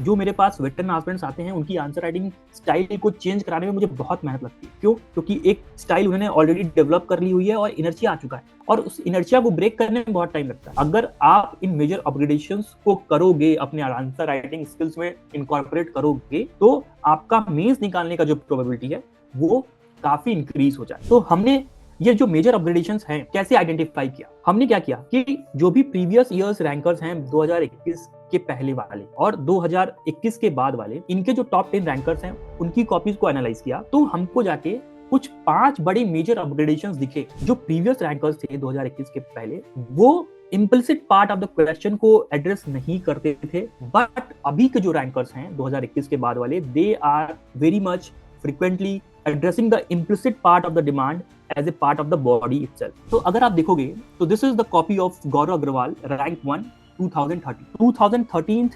जो मेरे पास वेटरन एस्पिरेंट्स आते हैं उनकी आंसर राइटिंग स्टाइल को चेंज कराने में मुझे बहुत मेहनत लगती है। क्यों? क्योंकि एक स्टाइल उन्होंने ऑलरेडी डेवलप कर ली हुई है और इनर्शिया आ चुका है और उस इनर्शिया को ब्रेक करने में बहुत टाइम लगता है। अगर आप इन मेजर अपग्रेडेशंस को करोगे, अपने आंसर राइटिंग स्किल्स में इनकॉर्पोरेट करोगे, तो आपका मेंस निकालने का जो प्रोबेबिलिटी है वो काफी इंक्रीज हो जाए। तो हमने ये जो मेजर अपग्रेडेशंस हैं कैसे आइडेंटिफाई किया? हमने क्या किया कि जो भी प्रीवियस ईयर्स रैंकर्स हैं 2021 के पहले वाले और 2021 के बाद वाले, इनके जो टॉप 10 रैंकर्स हैं उनकी कॉपीज को एनालाइज किया, तो हमको जाके कुछ 5 बड़े मेजर अपग्रेडेशंस दिखे जो प्रीवियस रैंकर्स थे 2021 के पहले, वो implicit part of the question को एड्रेस नहीं करते थे, बट अभी के जो रैंकर्स हैं 2021 के बाद वाले, they are very much frequently addressing the implicit part of the demand as a part of the body itself. तो अगर आप देखोगे तो this is the copy of Gaurav Agarwal rank 1 2013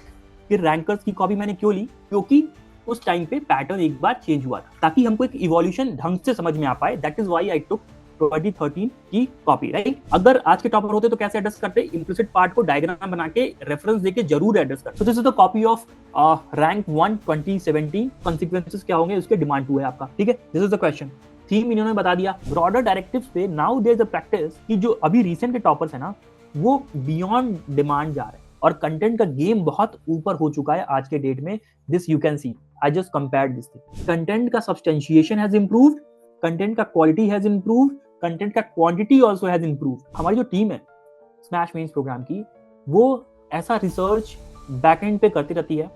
के रैंकर्स की कॉपी मैंने क्यों ली? क्योंकि उस टाइम पे पैटर्न एक बार चेंज हुआ था ताकि हमको एक इवोल्यूशन ढंग से समझ में आ पाए। दैट इज व्हाई आई टुक 2013 की कॉपी, राइट? अगर आज के टॉपर होते तो कैसे एड्रेस करते? इम्प्लिसिट पार्ट को डायग्राम बना के रेफरेंस देके जरूर एड्रेस करते। So this is the copy of rank 1 2017। Consequences क्या होंगे उसके डिमांड 2 है आपका, ठीक है? This is the question. Theme इन्होंने बता दिया। ब्रॉडर डायरेक्टिव्स पे now there is a practice कि जो अभी रिसेंट के टॉपर्स है ना, वो बियॉन्ड डिमांड जा रहे हैं और कंटेंट का गेम बहुत ऊपर हो चुका है आज के डेट में। This you can see, I just compared this thing. Content का सब्सटेंशिएशन हैज इंप्रूव्ड, कंटेंट का क्वालिटी हैज इंप्रूव्ड, कंटेंट का क्वांटिटी आल्सो हैज इंप्रूव्ड। हमारी जो टीम है स्मैश मेंस प्रोग्राम की, वो ऐसा रिसर्च बैकएंड पे करती रहती है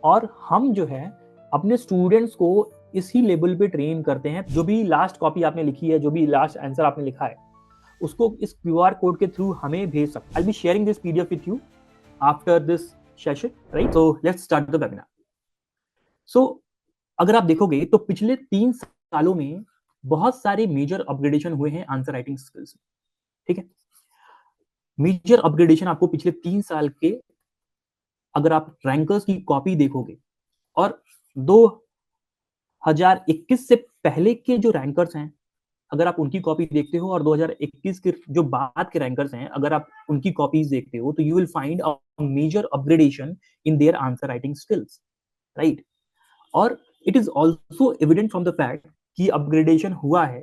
और हम जो है अपने स्टूडेंट्स को इसी लेवल पे ट्रेन करते हैं। जो भी लास्ट कॉपी आपने लिखी है, जो भी लास्ट आंसर आपने लिखा है, उसको इस क्यूआर कोड के थ्रू हमें भेज सकते हैं। I be sharing this PDF with you after this session, right? So let's start the webinar. So अगर आप देखोगे तो पिछले 3 सालों में बहुत सारे मेजर अपग्रेडेशन हुए हैं आंसर राइटिंग स्किल्स में, ठीक है? मेजर अपग्रेडेशन आपको पिछले 3 साल के, अगर आप रैंकर्स की कॉपी देखोगे और 2021 से पहले के जो रैंकर्स हैं, अगर आप उनकी कॉपी देखते हो और 2021 के जो बाद के रैंकर्स हैं, अगर आप उनकी कॉपीज देखते हो, तो you will find a major upgradation in their answer writing skills, right? और it is also evident from the fact कि अपग्रेडेशन हुआ है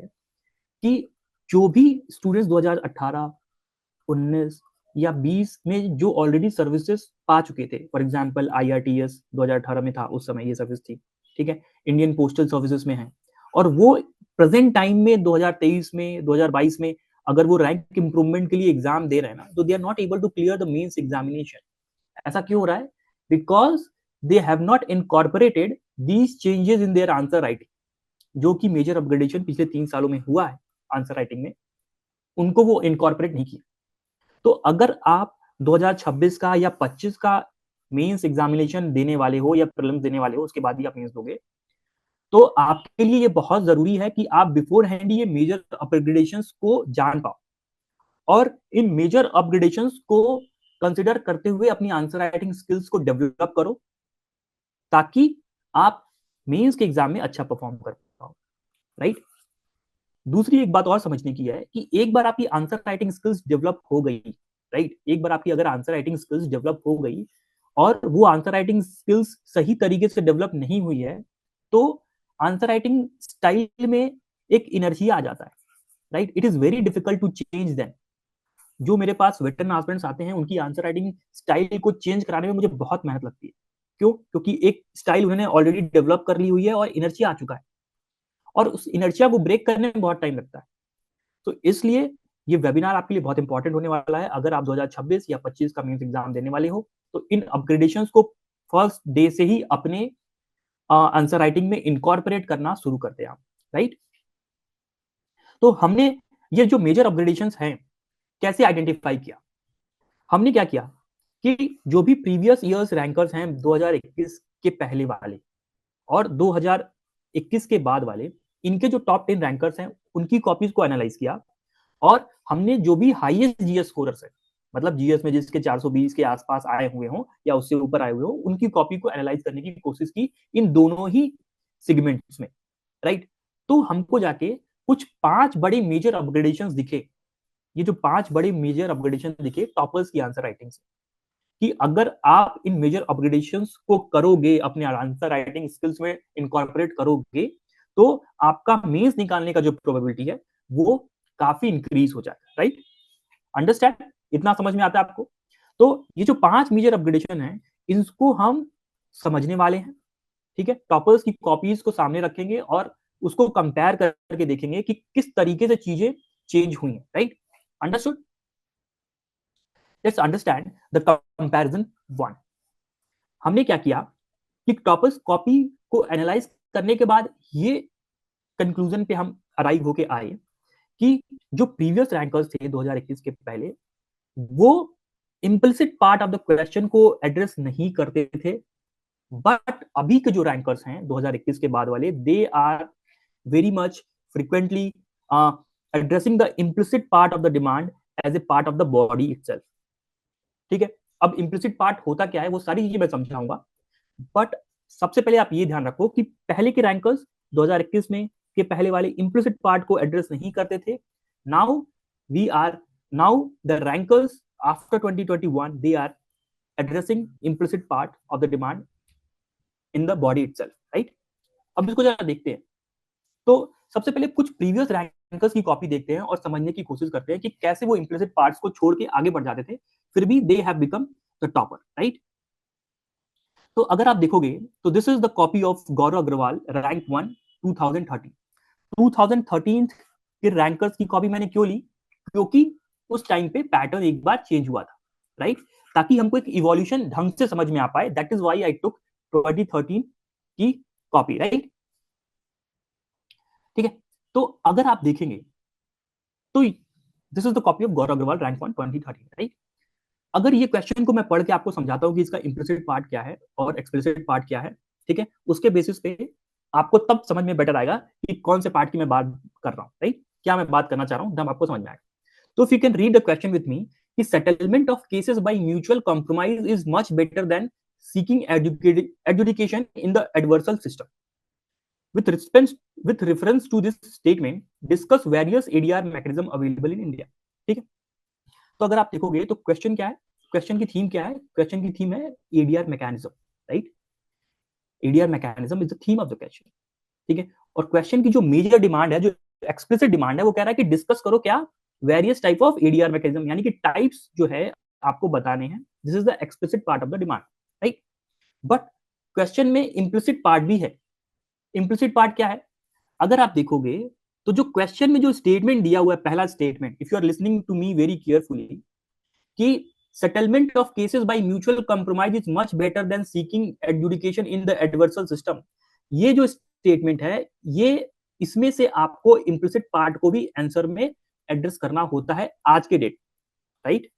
कि जो भी स्टूडेंट्स 2018, 19 या 20 में जो ऑलरेडी सर्विसेज पा चुके थे, फॉर एग्जांपल IRTS 2018 में था, उस समय ये सर्विस थी, ठीक है? इंडियन पोस्टल सर्विसेज में है और वो प्रेजेंट टाइम में 2023 में, 2022 में अगर वो रैंक इंप्रूवमेंट के लिए एग्जाम दे रहे हैं ना, तो they are not able to clear the mains examination. ऐसा क्यों हो रहा है? Because they have not incorporated these changes in their answer writing. जो कि मेजर अपग्रेडेशन पिछले 3 सालों में हुआ है आंसर राइटिंग में, उनको वो इनकॉर्पोरेट नहीं किया। तो अगर आप 2026 का या 25 का मेंस एग्जामिनेशन देने वाले हो या प्रीलिम्स देने वाले हो, उसके बाद ही आप मेंस दोगे, तो आपके लिए ये बहुत जरूरी है कि आप बिफोर हैंड ये मेजर अपग्रेडेशंस को जान पाओ और इन मेजर अपग्रेडेशंस को कंसिडर करते हुए अपनी आंसर राइटिंग स्किल्स को डेवलप करो ताकि आप मेंस के एग्जाम में अच्छा परफॉर्म कर पाओ, राइट? दूसरी एक बात और समझने की है कि एक बार आपकी आंसर राइटिंग स्किल्स डेवलप हो गई, राइट? एक बार आपकी अगर आंसर राइटिंग स्किल्स डेवलप हो गई और वो आंसर राइटिंग स्किल्स सही तरीके से डेवलप नहीं हुई है, तो आंसर राइटिंग स्टाइल में एक इनर्शिया आ जाता है, right? It is very difficult to change them. जो मेरे पास वेटरन एस्पिरेंट्स आते हैं उनकी आंसर राइटिंग स्टाइल को चेंज कराने में मुझे बहुत मेहनत लगती है। क्यों? क्योंकि एक स्टाइल उन्होंने ऑलरेडी डेवलप कर ली हुई है और इनर्शिया आ चुका है और उस इनर्शिया को ब्रेक करने में बहुत टाइम लगता है। तो इसलिए ये वेबिनार आपके लिए बहुत इंपॉर्टेंट होने वाला है। अगर आप 2026 या 25 का मेंस एग्जाम देने वाले हो, तो इन अपग्रेडेशंस को फर्स्ट डे से ही अपने आंसर राइटिंग में इनकॉर्पोरेट करना शुरू करते हैं आप, राइट? तो हमने ये जो मेजर अपग्रेडेशंस हैं कैसे आइडेंटिफाई किया? हमने क्या किया कि जो भी प्रीवियस ईयर्स रैंकर्स हैं 2021 के पहले वाले और 2021 के बाद वाले, इनके जो टॉप 10 रैंकर्स हैं उनकी कॉपीज को एनालाइज किया और हमने जो भी हाईएस्ट जीएस स्कोरर्स है, मतलब जीएस में जिसके 420 के आसपास आए हुए हों या उससे ऊपर आए हुए हों, उनकी कॉपी को एनालाइज करने की कोशिश की इन दोनों ही सेगमेंट्स में, राइट? तो हमको जाके कुछ 5 बड़े मेजर अपग्रेडेशंस दिखे। ये जो 5 बड़े मेजर अपग्रेडेशन दिखे टॉपर्स की आंसर राइटिंग से, कि अगर आप इन मेजर अपग्रेडेशंस को करोगे, अपने आंसर राइटिंग स्किल्स में इनकॉर्पोरेट करोगे, तो आपका मेंस निकालने का जो प्रोबेबिलिटी है वो काफी इंक्रीज हो जाएगा, राइट? अंडरस्टैंड? इतना समझ में आता है आपको? तो ये जो 5 मेजर अपग्रेडेशन है, इनको हम समझने वाले हैं, ठीक है? टॉपर्स की कॉपीज को सामने रखेंगे और उसको कंपेयर करके देखेंगे कि किस तरीके से चीजें चेंज हुई हैं, right? Understood? Let's understand the comparison 1। हमने क्या किया कि टॉपर्स कॉपी को एनालाइज करने के बाद ये कंक्लूजन पे हम अराइव होके आए कि जो प्रीवियस रैंकर्स थे 2021 के पहले, वो implicit part of the question को एड्रेस नहीं करते थे, बट अभी के जो रैंकर्स हैं 2021 के बाद वाले, they are very much frequently addressing the implicit part of the demand as a part of the body itself, ठीक है? अब इम्प्लिसिट पार्ट होता क्या है वो सारी चीजें मैं समझाऊंगा, बट सबसे पहले आप ये ध्यान रखो कि पहले के रैंकर्स 2021 में के पहले वाले इम्प्लिसिट पार्ट को एड्रेस नहीं करते थे। Now we are now the rankers after 2021 they are addressing implicit part of the demand in the body itself, right? अब इसको जरा देखते हैं। तो सबसे पहले कुछ प्रीवियस रैंकर्स की कॉपी देखते हैं और समझने की कोशिश करते हैं कि कैसे वो इम्प्लिसिट पार्ट्स को छोड़ के आगे बढ़ जाते थे, फिर भी they have become the topper, right? तो अगर आप देखोगे तो this is the copy of Gaurav Agarwal, rank 1 2013। 2013 के रैंकर्स की कॉपी मैंने क्यों ली? क्योंकि उस टाइम पे पैटर्न एक बार चेंज हुआ था, राइट? ताकि हमको एक इवोल्यूशन ढंग से समझ में आ पाए, दैट इज व्हाई आई टुक 2013 की कॉपी, राइट? ठीक है, तो अगर आप देखेंगे तो this is the copy of Gaurav Agarwal, rank 1 2013, right? अगर ये क्वेश्चन को मैं पढ़ के आपको समझाता हूँ कि इसका इम्प्लिसिट पार्ट क्या है और एक्सप्लिसिट पार्ट क्या है, ठीक है, उसके बेसिस पे आपको तब समझ में बेटर आएगा कि कौन से पार्ट की मैं बात कर रहा हूँ, राइट? क्या मैं बात करना चाह रहा हूँ, तब आपको समझ में आएगा। तो if you can read the question with me, कि settlement of cases by mutual compromise is much better than seeking adjudication in the adversarial system. With reference to this statement, discuss various ADR mechanism available in India, ठीक है? तो अगर आप देखोगे तो question क्या है, क्वेश्चन की थीम क्या है? क्वेश्चन की थीम है ADR mechanism, right? ADR mechanism is the theme of the question, ठीक है? और क्वेश्चन की जो मेजर डिमांड है, जो एक्सप्लिसिट डिमांड है, वो कह रहा है कि डिस्कस करो क्या, various type of ADR mechanism, यानी कि टाइप्स जो है आपको बताने हैं। This is the explicit part of the demand, right? But question में इम्प्लिसिट पार्ट भी है। इम्प्लिसिट पार्ट क्या है? अगर आप देखोगे तो जो क्वेश्चन में जो स्टेटमेंट दिया हुआ है, पहला statement, if you are listening to me very carefully, कि settlement of cases by mutual compromise is much better than seeking adjudication in the adversarial system, ये जो स्टेटमेंट है, ये इसमें से आपको इम्प्लिसिट पार्ट को भी आंसर में एड्रेस करना होता है आज के डेट, राइट?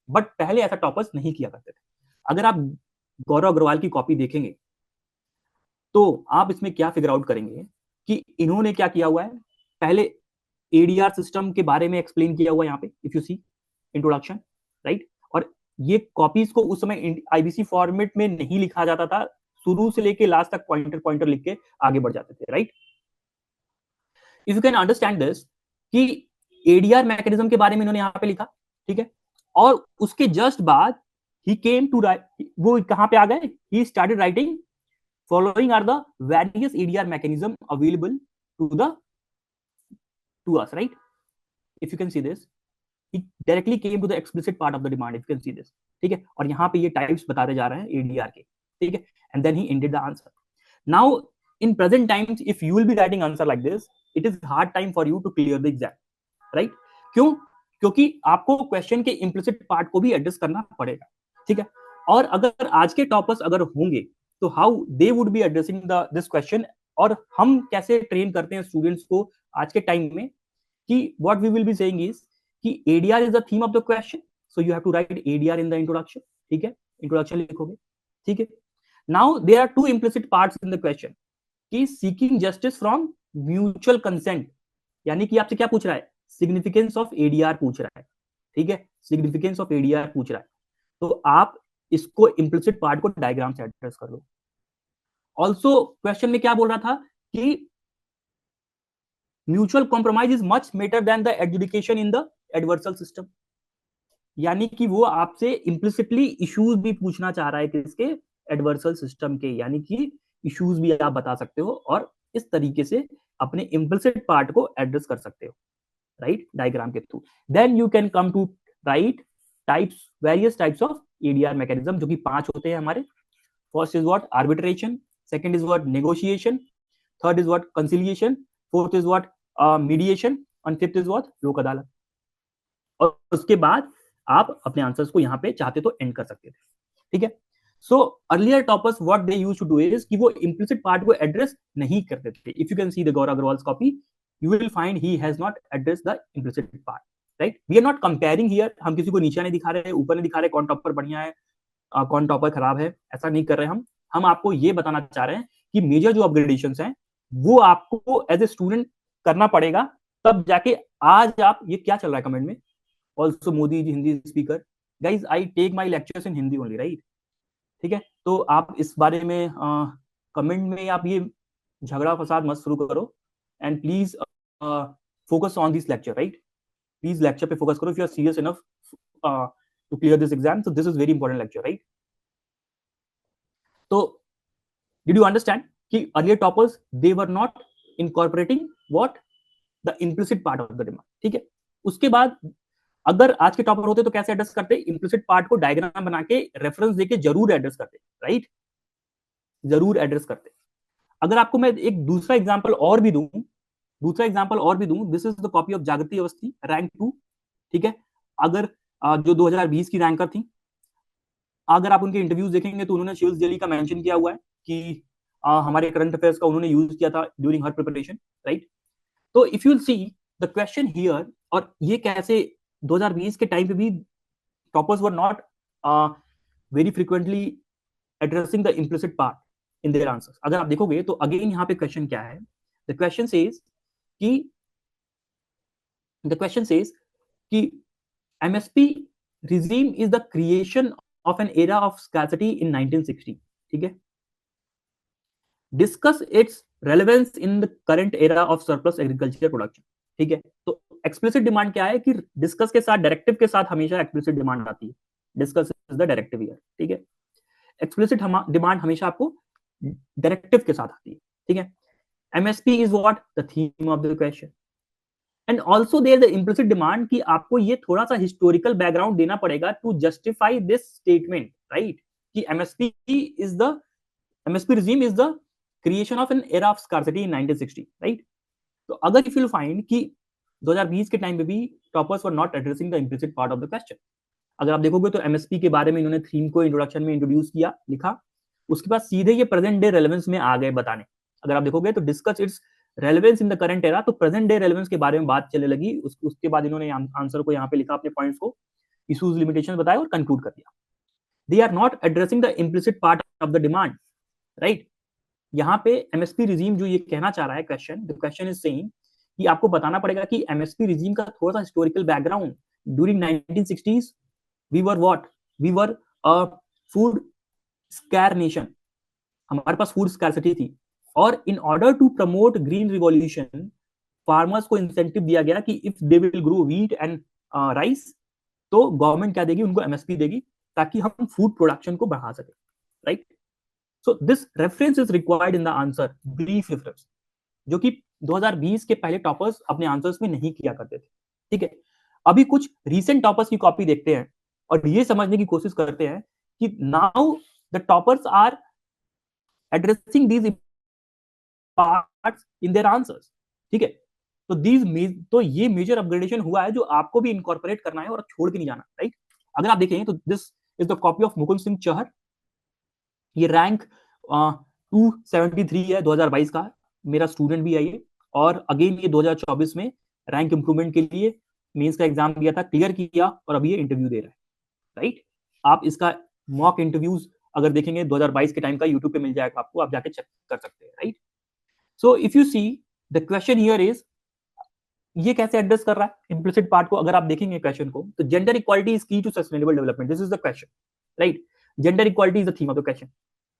बट पहले ऐसा टॉपर्स नहीं किया करते थे। अगर आप गौरव अग्रवाल की कॉपी देखेंगे तो आप इसमें क्या फिगर आउट करेंगे कि इन्होंने क्या किया हुआ है, पहले एडीआर सिस्टम के बारे में एक्सप्लेन किया हुआ है यहाँ पे, if you see introduction, right? और ये कॉपीज को उस समय आईबीसी फॉर्मेट में नहीं लिखा जाता था, शुरू से लेके लास्ट तक पॉइंटर पॉइंटर लिख के आगे बढ़ जाते थे, right? If you can understand this, कि एडीआर मैकेनिज्म के बारे में इन्होंने यहाँ पे लिखा, ठीक है? और उसके जस्ट बाद ही केम टू राइट, वो कहाँ पे आ गए, he started writing following are the various ADR mechanism available to us, right? If you can see this, it directly came to the explicit part of the demand, if you can see this, ठीक है? और यहाँ पे ये types बताते जा रहे हैं ADR के, ठीक है? And then he ended the answer. Now in present times, if you will be writing answer like this, it is hard time for you to clear the exam, right? क्यों? क्योंकि आपको क्वेश्चन के implicit part को भी address करना पड़ेगा, ठीक है? और अगर आज के टॉपर्स अगर होंगे तो how they would be addressing this question, और हम कैसे ट्रेन करते हैं स्टूडेंट्स को आज के टाइम में, कि what we will be saying is कि ADR is the theme of the question, so you have to write ADR in the introduction, ठीक है? इंट्रोडक्शन लिखोगे, ठीक है? Now there are two implicit parts in the question, कि seeking justice from mutual consent, यानी कि आपसे क्या पूछ रहा है, सिग्निफिकेंस ऑफ एडीआर पूछ रहा है, ठीक है? सिग्निफिकेंस ऑफ एडीआर पूछ रहा है, तो आप इसको इम्प्लिसिट पार्ट को डायग्राम से एड्रेस कर लो। ऑल्सो क्वेश्चन में क्या बोल रहा था कि mutual compromise is much better then the adjudication in the adversarial system, यानी कि वो आपसे इम्प्लिसिटली इश्यूज भी पूछना चाह रहा है किसके, एडवर्सल सिस्टम के, यानी कि इश्यूज भी आप बता सकते हो और इस तरीके से अपने इम्प्लिसिट पार्ट को एड्रेस कर सकते हो, राइट, डायग्राम के थ्रू। Then you can come to right types, various types of ADR mechanism, जो कि 5 होते हैं हमारे। First is what, arbitration, second is what, negotiation, third is what, conciliation, fourth is what, mediation, और fifth is what, Lok Adalat. और उसके बाद आप अपने आंसर्स को यहाँ पे चाहते तो एंड कर सकते थे, ठीक है। So earlier toppers what they used to do is कि वो इम्प्लिसिट पार्ट को एड्रेस नहीं करते थे। If you can see the Gaurav Agrawal's copy, you will find he has not address the implicit part, right. We are not comparing here, हम किसी को नीचे नहीं दिखा रहे हैं, ऊपर नहीं दिखा रहे, कौन टॉपर बढ़िया है कौन टॉपर खराब है, ऐसा नहीं कर रहे हम आपको ये बताना चाह रहे हैं कि मेजर जो अपग्रेडेशंस हैं वो आपको एज ए स्टूडेंट करना पड़ेगा, तब जाके आज आप, ये क्या चल रहा है कमेंट में, also Modi ji Hindi speaker, guys I take my lectures in Hindi only, right, ठीक है। तो आप इस बारे में कमेंट में आप ये झगड़ा फसाद मत शुरू करो, and please focus on this lecture, right, please lecture पे फोकस करो if you are serious enough to clear this exam. So this is very important lecture, right? So did you understand कि earlier toppers they were not incorporating what, the implicit part of the demand, ठीक है। उसके बाद अगर आज के topper होते तो कैसे एड्रेस करते, इम्प्लिसिट पार्ट को डायग्राम बना के रेफरेंस देके जरूर एड्रेस करते, राइट, जरूर एड्रेस करते। अगर आपको मैं एक दूसरा एग्जांपल और भी दूं, this is the copy of जागृति अवस्थी, रैंक 2, ठीक है। अगर जो 2020 की रैंकर थी, अगर आप उनके इंटरव्यूज देखेंगे तो उन्होंने शिवल्स जेली का मेंशन किया हुआ है कि हमारे करंट अफेयर्स का उन्होंने यूज किया था ड्यूरिंग हर प्रिपरेशन, राइट। तो if you see the question here, और ये कैसे 2020 के टाइम पे भी toppers were not very frequently addressing the implicit part in their answers. अगर आप देखोगे तो अगेन यहाँ पे क्वेश्चन क्या है, द क्वेश्चन सेज कि MSP regime is the creation of an era of scarcity in 1960, ठीक है। Discuss its relevance in the current era of surplus agriculture production, ठीक है। तो एक्सप्लिसिट डिमांड क्या है कि डिस्कस के साथ, डायरेक्टिव के साथ हमेशा एक्सप्लिसिट डिमांड आती है, discuss is the directive here, ठीक है। एक्सप्लिसिट डिमांड हमेशा आपको डायरेक्टिव के साथ आती है, ठीक है। MSP is what, the theme of the question. And also there the implicit demand कि आपको ये थोड़ा सा हिस्टोरिकल बैकग्राउंड देना पड़ेगा to justify this statement, right, कि MSP regime is the creation of an era of scarcity in 1960, right. तो अगर इफ यू फाइंड कि 2020 के टाइम पे भी toppers were not addressing the implicit part of the question, अगर आप देखोगे तो MSP के बारे में इन्होंने थीम को इंट्रोडक्शन में इंट्रोड्यूस किया, लिखा, उसके बाद सीधे ये प्रेजेंट डे रेलेवेंस में आ गए बताने। अगर आप देखोगे तो discuss it's relevance in the current era, तो प्रेजेंट डे रेलेवेंस के बारे में बात चलने लगी। उसके बाद इन्होंने आंसर को यहाँ पे लिखा, अपने पॉइंट्स को, इश्यूज, लिमिटेशन बताया और कंक्लूड कर दिया। They are not addressing the implicit part of the demand, right. यहाँ पे MSP रिजीम जो ये कहना चाह रहा है, द क्वेश्चन इज सेइंग कि आपको बताना पड़ेगा कि MSP रिजीम का थोड़ा सा historical background, during 1960s we were what, we were a food scare nation, हमारे पास फूड स्कैरसिटी थी, और in order to promote green revolution farmers को इंसेंटिव दिया गया कि if they will grow wheat and rice, तो गवर्नमेंट क्या देगी, उनको MSP देगी, ताकि हम फूड प्रोडक्शन को बढ़ा सके, right. So this reference is required in the answer, brief reference, जो कि 2020 के पहले टॉपर्स अपने आंसर्स में नहीं किया करते थे, ठीक है। अभी कुछ रीसेंट टॉपर्स की कॉपी देखते हैं और ये समझने की कोशिश करते हैं कि now the toppers are addressing these parts in their answers, ठीक है। तो ये मेजर अपग्रेडेशन हुआ है जो आपको भी इनकॉर्पोरेट करना है और छोड़ के नहीं जाना, राइट। अगर आप देखें तो this is the copy of Mukund Singh Chahar, ये रैंक 273 है 2022 का, मेरा स्टूडेंट भी है ये, और अगेन ये 2024 में रैंक इंप्रूवमेंट के लिए मेंस का एग्जाम दिया था, क्लियर किया, और अभी ये इंटरव्यू दे रहा है, राइट। आप इसका मॉक इंटरव्यूज अगर देखेंगे 2022 के टाइम का यूट्यूब पे मिल जाएगा आपको, आप जाके चेक कर सकते हैं, right. So if you see the question here is, ये कैसे एड्रेस कर रहा है इम्प्लिसिट पार्ट को, अगर आप देखेंगे क्वेश्चन को, तो gender equality is key to sustainable development, this is the question, right. Gender equality is the theme of the question,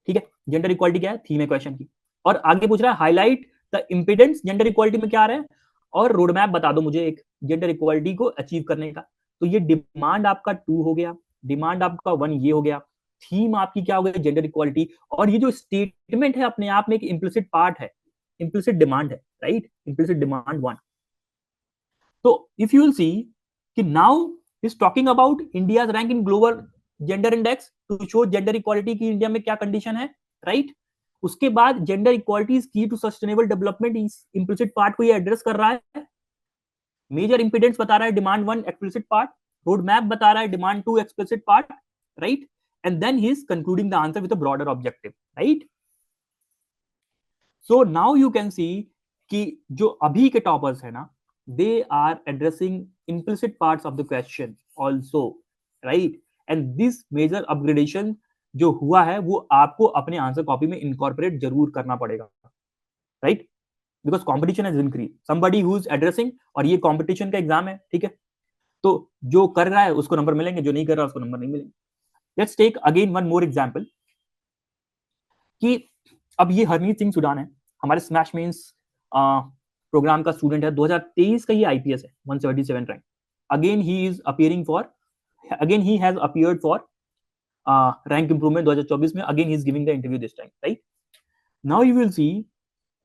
ठीक है। जेंडर इक्वालिटी क्या है, थीम है क्वेश्चन की, और आगे पूछ रहा है highlight the impedance gender equality में क्या आ रहा है, और रोड मैप बता दो मुझे एक जेंडर इक्वालिटी को अचीव करने का। तो ये डिमांड आपका 2 हो गया, डिमांड आपका 1 ये हो गया, थीम आपकी क्या हो गई, जेंडर इक्वालिटी, और ये जो स्टेटमेंट है अपने आप में एक इम्प्लिसिट पार्ट है, इम्प्लिसिट डिमांड है, राइट, इम्प्लिसिट डिमांड 1. तो इफ यू विल सी कि now is talking about India's rank in global gender index to show gender equality की इंडिया में क्या कंडीशन है, राइट. उसके बाद gender equality is key to sustainable development, इस इम्प्लिसिट पार्ट को ये एड्रेस कर रहा है. मेजर इंपिडेंस बता रहा है demand 1 explicit part, road map बता रहा है demand 2 explicit part, right. And then he is concluding the answer with a broader objective, right. So now you can see कि जो अभी के टॉपर्स है ना, they are addressing implicit parts of the question also, right. and this major upgradation जो हुआ है वो आपको अपने आंसर कॉपी में इनकॉर्पोरेट जरूर करना पड़ेगा, right, because competition is increase, somebody who is addressing, और ये कॉम्पिटिशन का एग्जाम है, ठीक है. तो जो कर रहा है उसको नंबर मिलेंगे, जो नहीं कर रहा उसको नंबर नहीं मिलेंगे. Let's take again one more example कि अब ये हरमीत सिंह सुडान है, हमारे स्मैश मेंस प्रोग्राम का स्टूडेंट है, 2023 का ये आईपीएस है, 177 rank. Again he is appearing for, again he has appeared for rank improvement 2024 में. Again he is giving the interview this time, right. Now you will see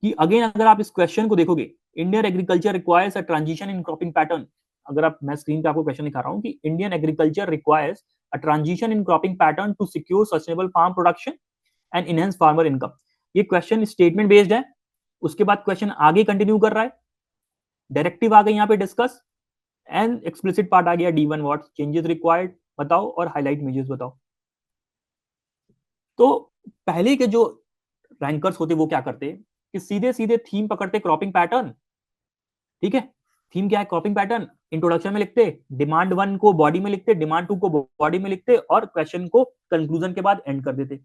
कि again अगर आप इस क्वेश्चन को देखोगे, Indian agriculture requires a transition in cropping pattern. अगर आप, मैं स्क्रीन पे आपको क्वेश्चन दिखा रहा हूं कि Indian agriculture requires a transition in cropping pattern to secure sustainable farm production and enhance farmer income. ये क्वेश्चन स्टेटमेंट बेस्ड है. उसके बाद क्वेश्चन आगे कंटिन्यू कर रहा है, डायरेक्टिव आ गई यहाँ पे डिस्कस, एंड एक्सप्लिसिट पार्ट आ गया D1 व्हाट चेंजेस रिक्वायर्ड बताओ और हाईलाइट मेजर्स बताओ. तो पहले के जो रैंकर्स होते वो क्या करते कि सीधे सीधे थीम पकड़ते क्रॉपिंग पैटर्न, ठीक है. थीम क्या है, क्रॉपिंग पैटर्न, इंट्रोडक्शन में लिखते, डिमांड 1 को बॉडी में लिखते, डिमांड 2 को बॉडी में लिखते, और क्वेश्चन को कंक्लूजन के बाद एंड कर देते.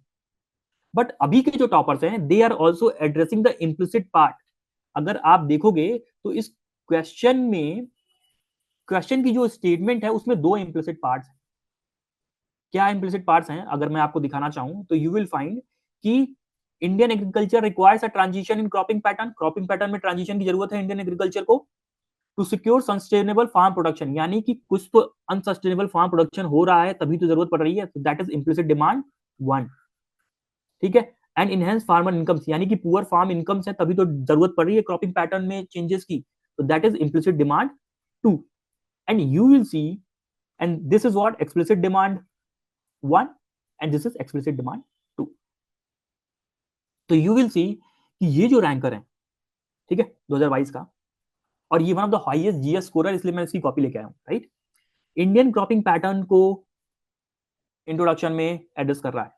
बट अभी के जो टॉपर्स हैं they are also addressing the implicit part. अगर आप देखोगे तो इस क्वेश्चन में, क्वेश्चन की जो स्टेटमेंट है उसमें 2 इम्प्लिसिट पार्ट्स हैं. क्या इम्प्लिसिट पार्ट्स हैं अगर मैं आपको दिखाना चाहूं तो यू विल फाइंड कि Indian agriculture requires a transition in cropping pattern, cropping pattern में ट्रांजिशन की जरूरत है इंडियन एग्रीकल्चर को, to secure sustainable farm production, यानी कि कुछ तो अनसस्टेनेबल फार्म प्रोडक्शन हो रहा है तभी तो जरूरत पड़ रही है, दैट इज इम्प्लिसिट डिमांड 1, ठीक है. एंड इनहेंस फार्मर इनकम्स, यानी कि पुअर फार्म इनकम्स है तभी तो जरूरत पड़ रही है क्रॉपिंग पैटर्न में चेंजेस की, तो that is implicit demand 2. And you will C, and this is what explicit demand 1 and this is explicit demand 2. तो यू विल सी कि ये जो रैंकर है, ठीक है, 2022 का, और ये one of the highest GS scorer, इसलिए मैं इसकी कॉपी लेके आया हूं, राइट. इंडियन क्रॉपिंग पैटर्न को इंट्रोडक्शन में एड्रेस कर रहा है,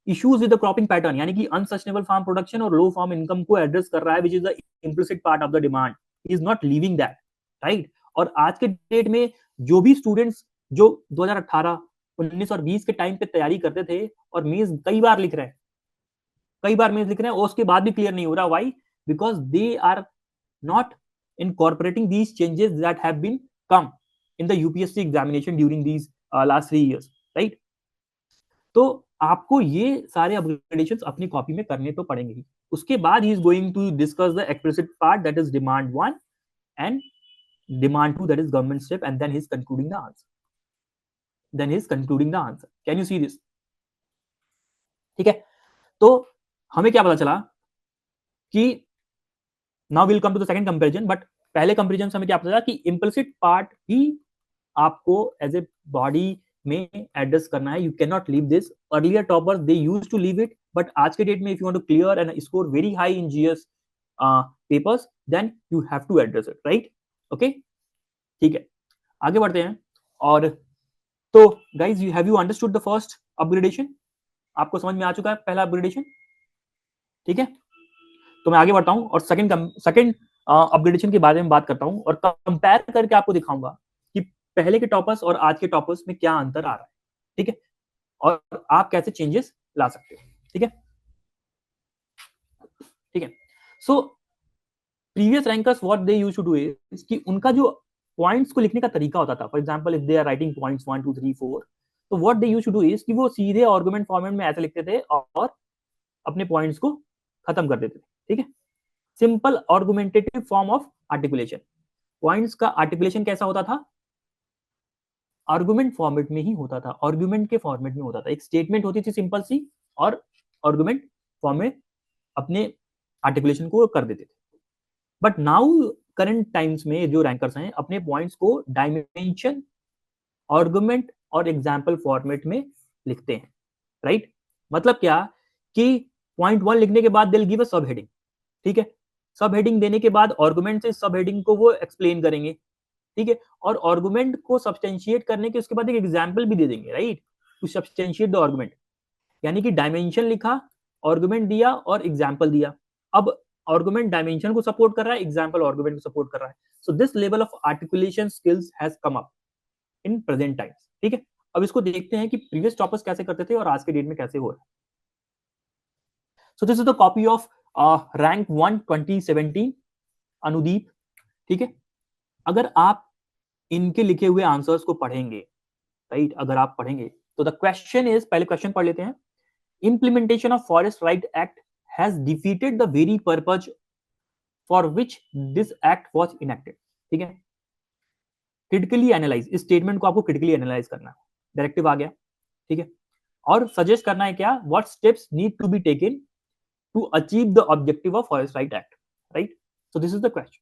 issues with the cropping pattern यानी कि अनसस्टेनेबल फार्म प्रोडक्शन और लो फार्म इनकम को एड्रेस कर रहा है, which is the implicit part of the demand, is not leaving that, right. और आज के डेट में जो भी स्टूडेंट्स जो 2018, 19 और 20 के टाइम पे तैयारी करते थे और मेंस कई बार लिख रहे हैं, कई बार मेंस लिख रहे हैं और उसके बाद भी क्लियर नहीं हो रहा, why, because they are not incorporating these changes that have been come in the UPSC examination during these last 3 years, right. तो आपको ये सारे अपग्रेडेशंस अपनी कॉपी में करने तो पड़ेंगे ही. उसके बाद he is going to discuss the explicit part that is demand 1 and demand 2 that is government step, and then he is concluding the answer, then he is concluding the answer. Can you see this, ठीक है. तो हमें क्या पता चला कि now will come to the second comparison, but पहले comparison से हमें क्या पता चला कि इम्प्लिसिट पार्ट ही आपको एज ए बॉडी में एड्रेस करना है. You can not leave this. Earlier toppers they used to leave it, but आज के डेट में if you want to clear and score very high in GS papers then you have to address it, right. Okay, ठीक है, आगे बढ़ते हैं. और तो guys you have you understood the first upgradation, आपको समझ में आ चुका है पहला अपग्रेडेशन, ठीक है. तो मैं आगे बढ़ता हूं और सेकंड अपग्रेडेशन के बारे में बात करता हूं और कंपेयर करके आपको दिखाऊंगा कि पहले के टॉपर्स और आज के टॉपर्स में क्या अंतर आ रहा है, ठीक है, और आप कैसे चेंजेस ला सकते हो, ठीक है, ठीक है. So previous rankers what they used to do is कि उनका जो पॉइंट्स को लिखने का तरीका होता था, for example if they are writing points 1 2 3 4, तो what they used to do is कि वो सीधे आर्गुमेंट फॉर्मेट में ऐसे लिखते थे और अपने पॉइंट्स को खत्म कर देते थे, ठीक है. Simple argumentative form of articulation. Points का आर्टिकुलेशन कैसा होता था, आर्गुमेंट फॉर्मेट में ही होता था, आर्गुमेंट के फॉर्मेट में होता था। एक स्टेटमेंट होती थी सिंपल सी, और आर्गुमेंट फॉर्म में अपने आर्टिकुलेशन को कर देते थे। बट नाउ करंट टाइम्स में जो रैंकर्स हैं अपने पॉइंट्स को डायमेंशन, आर्गुमेंट और एग्जाम्पल फॉर्मेट में लिखते हैं, राइट? मतलब क्या कि पॉइंट 1 लिखने के बाद दिल गिव अ सब हेडिंग, ठीक है? सब हेडिंग देने के बाद आर्गुमेंट से सब हेडिंग को वो एक्सप्लेन करेंगे, ठीक है? और आर्गुमेंट को सब्सटेंशिएट करने के उसके बाद एक एग्जाम्पल भी दे देंगे, right? To substantiate the argument, यानी कि डायमेंशन लिखा, आर्गुमेंट दिया और एग्जाम्पल दिया। अब आर्गुमेंट डायमेंशन को सपोर्ट कर रहा है, एग्जाम्पल आर्गुमेंट को सपोर्ट कर रहा है। So this level of articulation skills has come up in present times, ठीक है? अब इसको देखते हैं कि प्रीवियस टॉपर्स कैसे करते थे और आज के डेट में कैसे हो रहा है। सो this is the copy of rank 1 2017 Anudeep, ठीक है? अगर आप इनके लिखे हुए आंसर्स को पढ़ेंगे, राइट, अगर आप पढ़ेंगे तो द क्वेश्चन इज, पहले क्वेश्चन पढ़ लेते हैं। Implementation of forest right act has defeated the very purpose for which this act was enacted, ठीक है? क्रिटिकली एनालाइज, इस स्टेटमेंट को आपको क्रिटिकली एनालाइज करना है। डायरेक्टिव आ गया, ठीक है? और सजेस्ट करना है क्या, what steps need to be taken to achieve the objective of forest right act, right? So this is the question.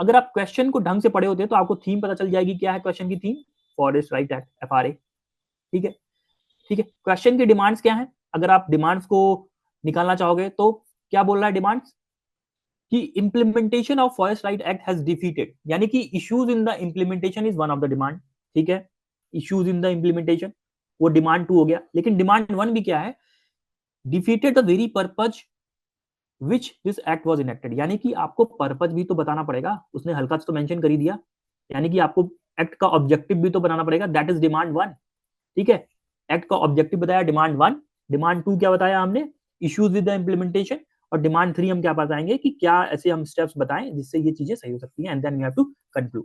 अगर आप क्वेश्चन को ढंग से पढ़े होते तो आपको थीम पता चल जाएगी, क्या है क्वेश्चन की theme, forest right act, FRA, ठीक है? ठीक है, क्वेश्चन की डिमांड्स क्या है? अगर आप डिमांड्स को निकालना चाहोगे तो क्या बोल रहा है डिमांड्स, कि implementation of forest right act has defeated, यानी कि issues in the implementation is one of the demand, ठीक है? इश्यूज इन द इंप्लीमेंटेशन, वो डिमांड 2 हो गया। लेकिन डिमांड 1 भी क्या है, defeated the very purpose which this act was enacted, यानी कि आपको पर्पज भी तो बताना पड़ेगा, उसने हल्का तो मेंशन कर ही दिया, यानी कि आपको एक्ट का ऑब्जेक्टिव भी तो बनाना पड़ेगा, दैट इज डिमांड 1, ठीक है? एक्ट का ऑब्जेक्टिव बताया डिमांड 1, डिमांड 2 क्या बताया हमने, इश्यूज विद द इंप्लीमेंटेशन, और डिमांड 3 हम क्या बताएंगे कि क्या ऐसे हम स्टेप्स बताएं जिससे ये चीजें सही हो सकती हैं, and then we have to conclude.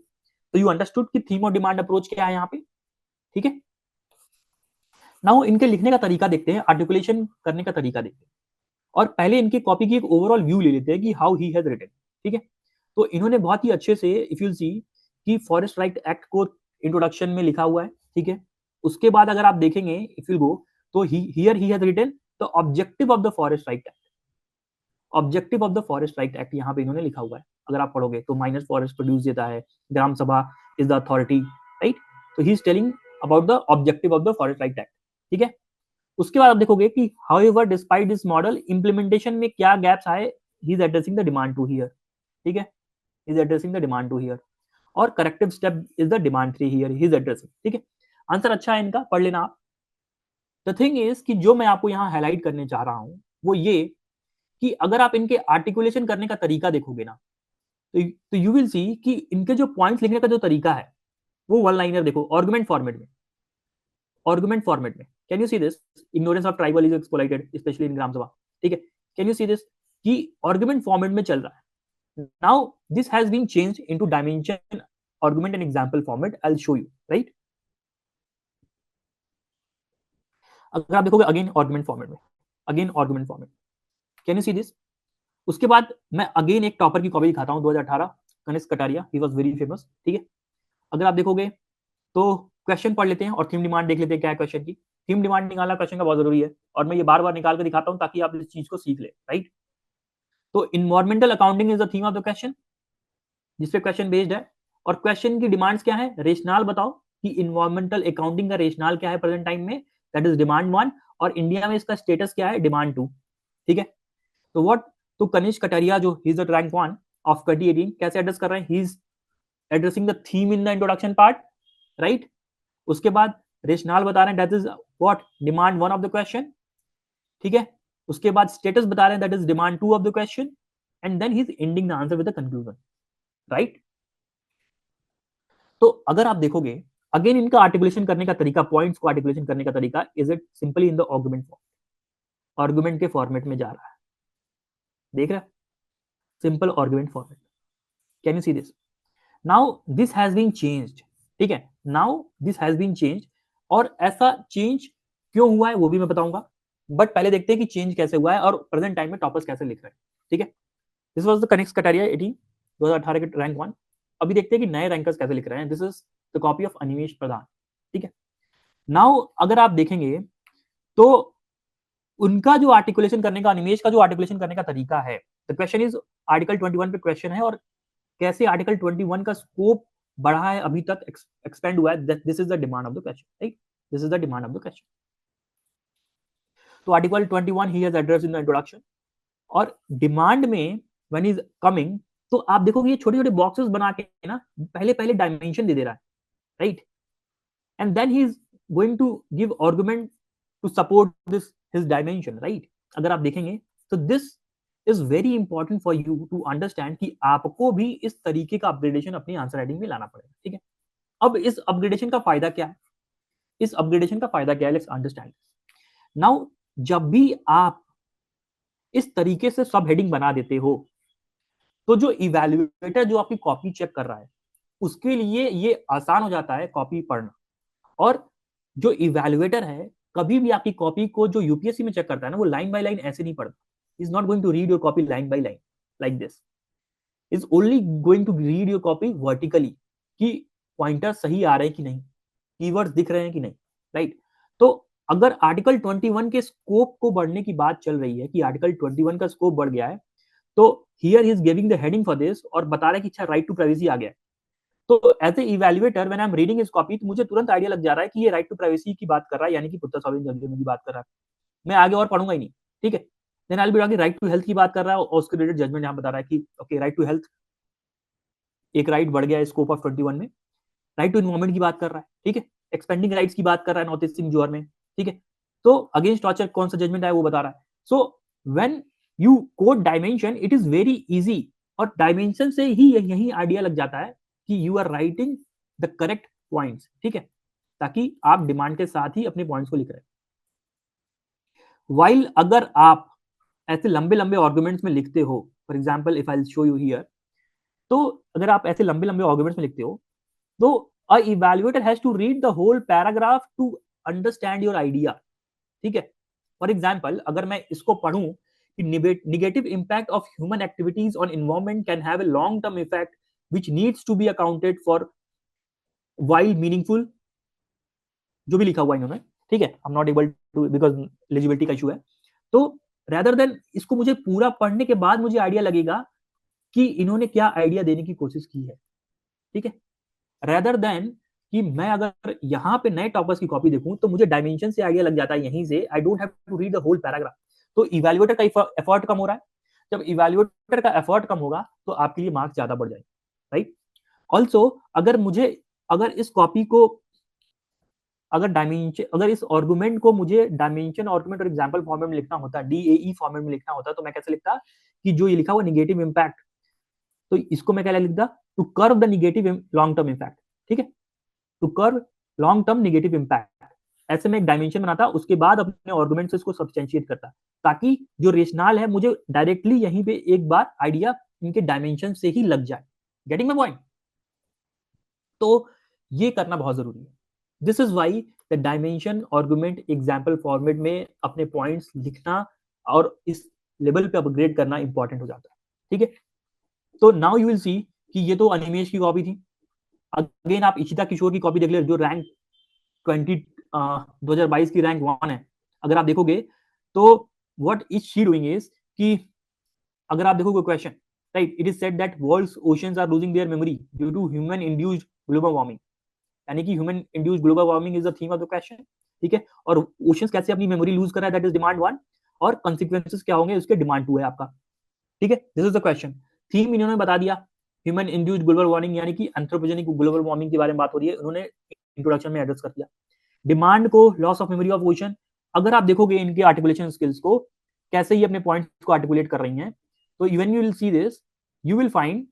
तो यू अंडरस्टूड कि थीम और डिमांड अप्रोच क्या है यहाँ पे, ठीक है? नाउ इनके लिखने का तरीका देखते हैं, आर्टिकुलेशन करने का तरीका देखते हैं, और पहले इनकी कॉपी की एक ओवरऑल व्यू ले लेते हैं कि हाउ ही हैज रिटन, ठीक है? तो इन्होंने बहुत ही अच्छे से, इफ यू सी, कि फॉरेस्ट राइट एक्ट को इंट्रोडक्शन में लिखा हुआ है, ठीक है? उसके बाद अगर आप देखेंगे, इफ यू गो, तो here he has written the objective of the forest right act, objective of the forest right act यहाँ पे इन्होंने लिखा हुआ है। अगर आप पढ़ोगे तो माइनस फॉरेस्ट प्रोड्यूस देता है, ग्राम सभा इज द अथॉरिटी, राइट? तो he is telling about the objective of the forest right act, ठीक है? उसके बाद आप देखोगे कि however despite this model implementation में क्या गैप्स आए, he is addressing the demand 2 here, ठीक है? Is addressing the demand 2 here, और corrective step is the demand 3 here, he is addressing, ठीक है? आंसर अच्छा है इनका, पढ़ लेना आप। द थिंग इज कि जो मैं आपको यहाँ हाईलाइट करने चाह रहा हूँ वो ये, कि अगर आप इनके आर्टिकुलेशन करने का तरीका देखोगे ना, तो यू विल सी कि इनके जो पॉइंट्स लिखने का जो तरीका है वो वन लाइनर देखो, आर्गुमेंट फॉर्मेट में, आर्गुमेंट फॉर्मेट में। Can you see this, ignorance of tribal is exploited specially in gram sabha, ठीक है? कैन यू सी दिस कि आर्गुमेंट फॉर्मेट में चल रहा है। Now this has been changed into dimension, argument and example format, I will show you, right? अगर आप देखोगे अगेन आर्गुमेंट फॉर्मेट में, again argument format, can you see this? उसके बाद मैं अगेन एक टॉपर की कॉपी दिखाता हूं, 2018, Kanishka Kataria, he was very famous, ठीक है? अगर आप देखोगे तो क्वेश्चन पढ़ लेते हैं और थीम डिमांड देख लेते हैं क्या है क्वेश्चन की। थीम डिमांड निकालना क्वेश्चन का बहुत जरूरी है, और मैं ये बार बार निकाल कर दिखाता हूं ताकि आप इस चीज को सीख ले, राइट? तो environmental accounting is the theme of the question, जिसपे क्वेश्चन बेस्ड है। और क्वेश्चन की डिमांड्स क्या है, रेशनल बताओ कि इन्वायरमेंटल अकाउंटिंग का रेशनल क्या है प्रेजेंट टाइम में, दैट इज डिमांड 1, और इंडिया में इसका स्टेटस क्या है, डिमांड 2, ठीक है? तो व्हाट, तो कनिष्क कटारिया जो he is the rank 1 of 2018, कैसे एड्रेस कर रहे हैं, he is addressing the theme in the introduction part, right? उसके बाद रेशनल बता रहे हैं, that is what, demand 1 of the question, ठीक है? उसके बाद स्टेटस बता रहे हैं, that is demand 2 of the question, and then he is ending the answer with the conclusion, right? तो अगर आप देखोगे अगेन इनका आर्टिकुलेशन करने का तरीका, पॉइंट्स को आर्टिकुलेशन करने का तरीका, is it simply in the argument form, argument के फॉर्मेट में जा रहा है, देख रहे हैं? Simple argument format. Can you see this? Now this has been changed, ठीक है? Now this has been changed, और ऐसा चेंज क्यों हुआ है वो भी मैं बताऊंगा, बट पहले देखते हैं कि चेंज कैसे हुआ है और प्रेजेंट टाइम में टॉपर्स कैसे लिख रहे हैं, ठीक है? This was the Kanishka Kataria 18, 2018 के रैंक 1। अभी देखते हैं कि नए रैंकर्स कैसे लिख रहे हैं। This is the copy of Animesh Pradhan, ठीक है। नाउ अगर आप देखेंगे तो उनका जो आर्टिकुलेशन करने का, अनिमेश का जो आर्टिकुलेशन करने का तरीका है, द क्वेश्चन इज आर्टिकल 21 पे क्वेश्चन है, और कैसे आर्टिकल 21 का स्कोप बढ़ा है, अभी तक एक्सपेंड हुआ है, this is the demand of the question, right, this is the demand of the question. तो article 21 he has addressed in the introduction, और डिमांड में व्हेन इज कमिंग, तो आप देखोगे ये छोटे छोटे बॉक्सेस बना के ना पहले पहले डायमेंशन दे दे रहा है, right, and then he is going to give argument to support this his dimension, right. अगर आप देखेंगे तो this is very important for you to understand कि आपको भी इस तरीके का अपग्रेडेशन अपनी आंसर राइटिंग में लाना पड़ेगा, ठीक है। अब इस अपग्रेडेशन का फायदा क्या है, इस अपग्रेडेशन का फायदा क्या है, लेट्स अंडरस्टैंड। नाउ जब भी आप इस तरीके से सब हेडिंग बना देते हो, तो जो इवैल्यूएटर जो आपकी कॉपी चेक कर रहा है उसके लिए ये आसान हो जाता है कॉपी पढ़ना। और जो इवैल्यूएटर है कभी भी आपकी कॉपी को जो यूपीएससी में चेक करता है ना, वो लाइन बाय लाइन ऐसे नहीं पढ़ता, is not going to read your copy line by line like this, is only going to read your copy vertically, कि पॉइंटर सही आ रहे हैं कि नहीं, कीवर्ड्स दिख रहे हैं कि नहीं, राइट। तो अगर आर्टिकल 21 के स्कोप को बढ़ने की बात चल रही है कि आर्टिकल 21 का स्कोप बढ़ गया है, तो here he is giving the heading for this और बता रहा है कि अच्छा राइट टू प्राइवेसी आ गया है। तो as a evaluator when I am reading his copy, तो मुझे तुरंत आइडिया लग जा रहा है कि ये राइट टू प्राइवेसी की बात कर रहा है, यानी कि पुत्र स्वाधीन अधिनियम की बात कर रहा है। मैं आगे और पढ़ूंगा ही नहीं, ठीक है। Then I will be talking right to health की बात कर रहा है, और उसके रिलेटेड जजमेंट यहां बता रहा है कि ओके राइट टू हेल्थ एक राइट बढ़ गया है स्कोप ऑफ 21 में। राइट टू इन्वायरमेंट की बात कर रहा है, ठीक है। एक्सपेंडिंग राइट्स की बात कर रहा है नॉर्थ ईस्ट सिंह जोहर में, ठीक है। तो अगेंस्ट टॉर्चर कौन सा जजमेंट है वो बता रहा है। So when you code dimension it is very easy, और डायमेंशन से ही यही आइडिया लग जाता है कि you are writing the correct points, ठीक है, ताकि आप डिमांड के साथ ही अपने पॉइंट्स को लिख रहे हैं। वाइल अगर आप ऐसे लंबे लंबे आर्गुमेंट्स में लिखते हो, for example if I show you here, तो अगर आप ऐसे लंबे लंबे आर्गुमेंट्स में लिखते हो, तो a evaluator has to read the whole paragraph to understand your idea, ठीक है। फॉर एग्जाम्पल अगर मैं इसको पढ़ूं कि negative impact of human activities on environment can have a long term effect which needs to be accounted for while meaningful, जो भी लिखा हुआ इन्होंने, ठीक है, I am not able to because eligibility का इशू है। तो रेदर देन इसको मुझे पूरा पढ़ने के बाद मुझे आइडिया लगेगा कि इन्होंने क्या आइडिया देने की कोशिश की है, ठीक है, रेदर देन कि मैं अगर यहाँ पे नए टॉपर्स की कॉपी देखूं तो मुझे डायमेंशन से आइडिया लग जाता है यहीं से, I don't have to read the whole paragraph. तो इवैल्यूएटर का एफर्ट कम हो रहा है, जब इवैल्यूएटर का एफर्ट कम होगा तो आपके लिए मार्क्स ज्यादा बढ़ जाएंगे, राइट। ऑल्सो अगर इस कॉपी को अगर डायमेंशन, अगर इस आर्गुमेंट को मुझे डायमेंशन आर्गुमेंट और एग्जांपल फॉर्मेट में लिखना होता, डीएई फॉर्मेट में लिखना होता, तो मैं कैसे लिखता कि जो ये लिखा हुआ नेगेटिव इंपैक्ट, तो इसको मैं क्या लिखता, to curve the negative long term impact, ठीक है, to curve long term negative impact. ऐसे में एक डायमेंशन बनाता, उसके बाद अपने आर्गुमेंट से इसको सब्सटेंशिएट करता, ताकि जो रेशनल है मुझे डायरेक्टली यहीं पे एक बार आइडिया इनके डायमेंशन से ही लग जाए। Getting my point? तो ये करना बहुत जरूरी है। This is why the dimension argument example format में अपने पॉइंट्स लिखना और इस लेवल पे अपग्रेड करना इंपॉर्टेंट हो जाता है, ठीक है। तो नाउ यू विल सी कि ये तो अनिमेश की कॉपी थी। अगेन आप इशिता किशोर की कॉपी देख ले, जो रैंक 2022 की रैंक 1 है। अगर आप देखोगे तो what is she doing is कि अगर आप देखोगे question, right, it is said that world's oceans are losing their memory due to human induced global warming, यानी कि human induced global warming is the theme of the question, ठीक है। और oceans कैसे अपनी मेमोरी लूज कर रहा है, दैट इज डिमांड 1, और कॉन्सिक्वेंसेस क्या होंगे उसके डिमांड 2 है आपका, ठीक है। This is the question. Theme इन्होंने बता दिया, ह्यूमन इंड्यूस्ड ग्लोबल वार्मिंग, यानी कि एंथ्रोपोजेनिक ग्लोबल वार्मिंग के बारे में बात हो रही है, उन्होंने इंट्रोडक्शन में एड्रेस कर दिया। डिमांड को loss of memory of ocean, अगर आप देखोगे इनके आर्टिकुलेशन स्किल्स को कैसे ही अपने पॉइंट्स को आर्टिकुलेट कर रही हैं, तो even you will see this, you will find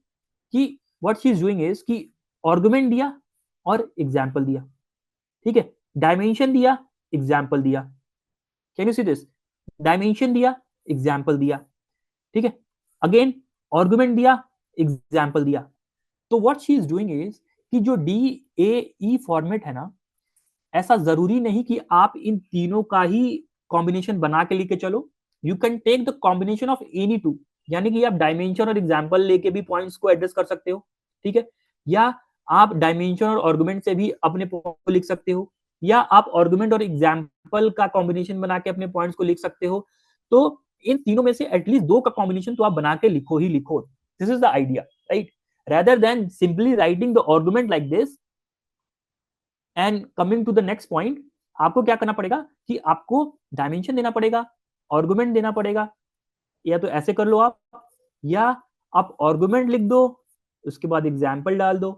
कि what she is doing is कि आर्गुमेंट दिया और एग्जाम्पल दिया, ठीक है, डायमेंशन दिया, एग्जाम्पल दिया, can you see this, dimension दिया, एग्जाम्पल दिया, ठीक है, अगेन आर्गुमेंट दिया, एग्जाम्पल दिया। तो what she is doing is कि जो डी ए ई फॉर्मेट है ना, ऐसा जरूरी नहीं कि आप इन तीनों का ही कॉम्बिनेशन बना के लेके चलो, you can take the combination of any two, यानी कि आप डायमेंशन और एग्जाम्पल लेके भी पॉइंट्स को एड्रेस कर सकते हो, ठीक है, या आप डायमेंशन और आर्गुमेंट से भी अपने पॉइंट को लिख सकते हो, या आप आर्गुमेंट और एग्जाम्पल का कॉम्बिनेशन बना के अपने पॉइंट्स को लिख सकते हो। तो इन तीनों में से एटलीस्ट दो का कॉम्बिनेशन तो आप बना के लिखो ही लिखो। This is the idea, right? rather than simply writing the argument like this and coming to the next point, आपको क्या करना पड़ेगा कि आपको डायमेंशन देना पड़ेगा, आर्गुमेंट देना पड़ेगा। या तो ऐसे कर लो आप, या आप आर्गुमेंट लिख दो, उसके बाद एग्जाम्पल डाल दो,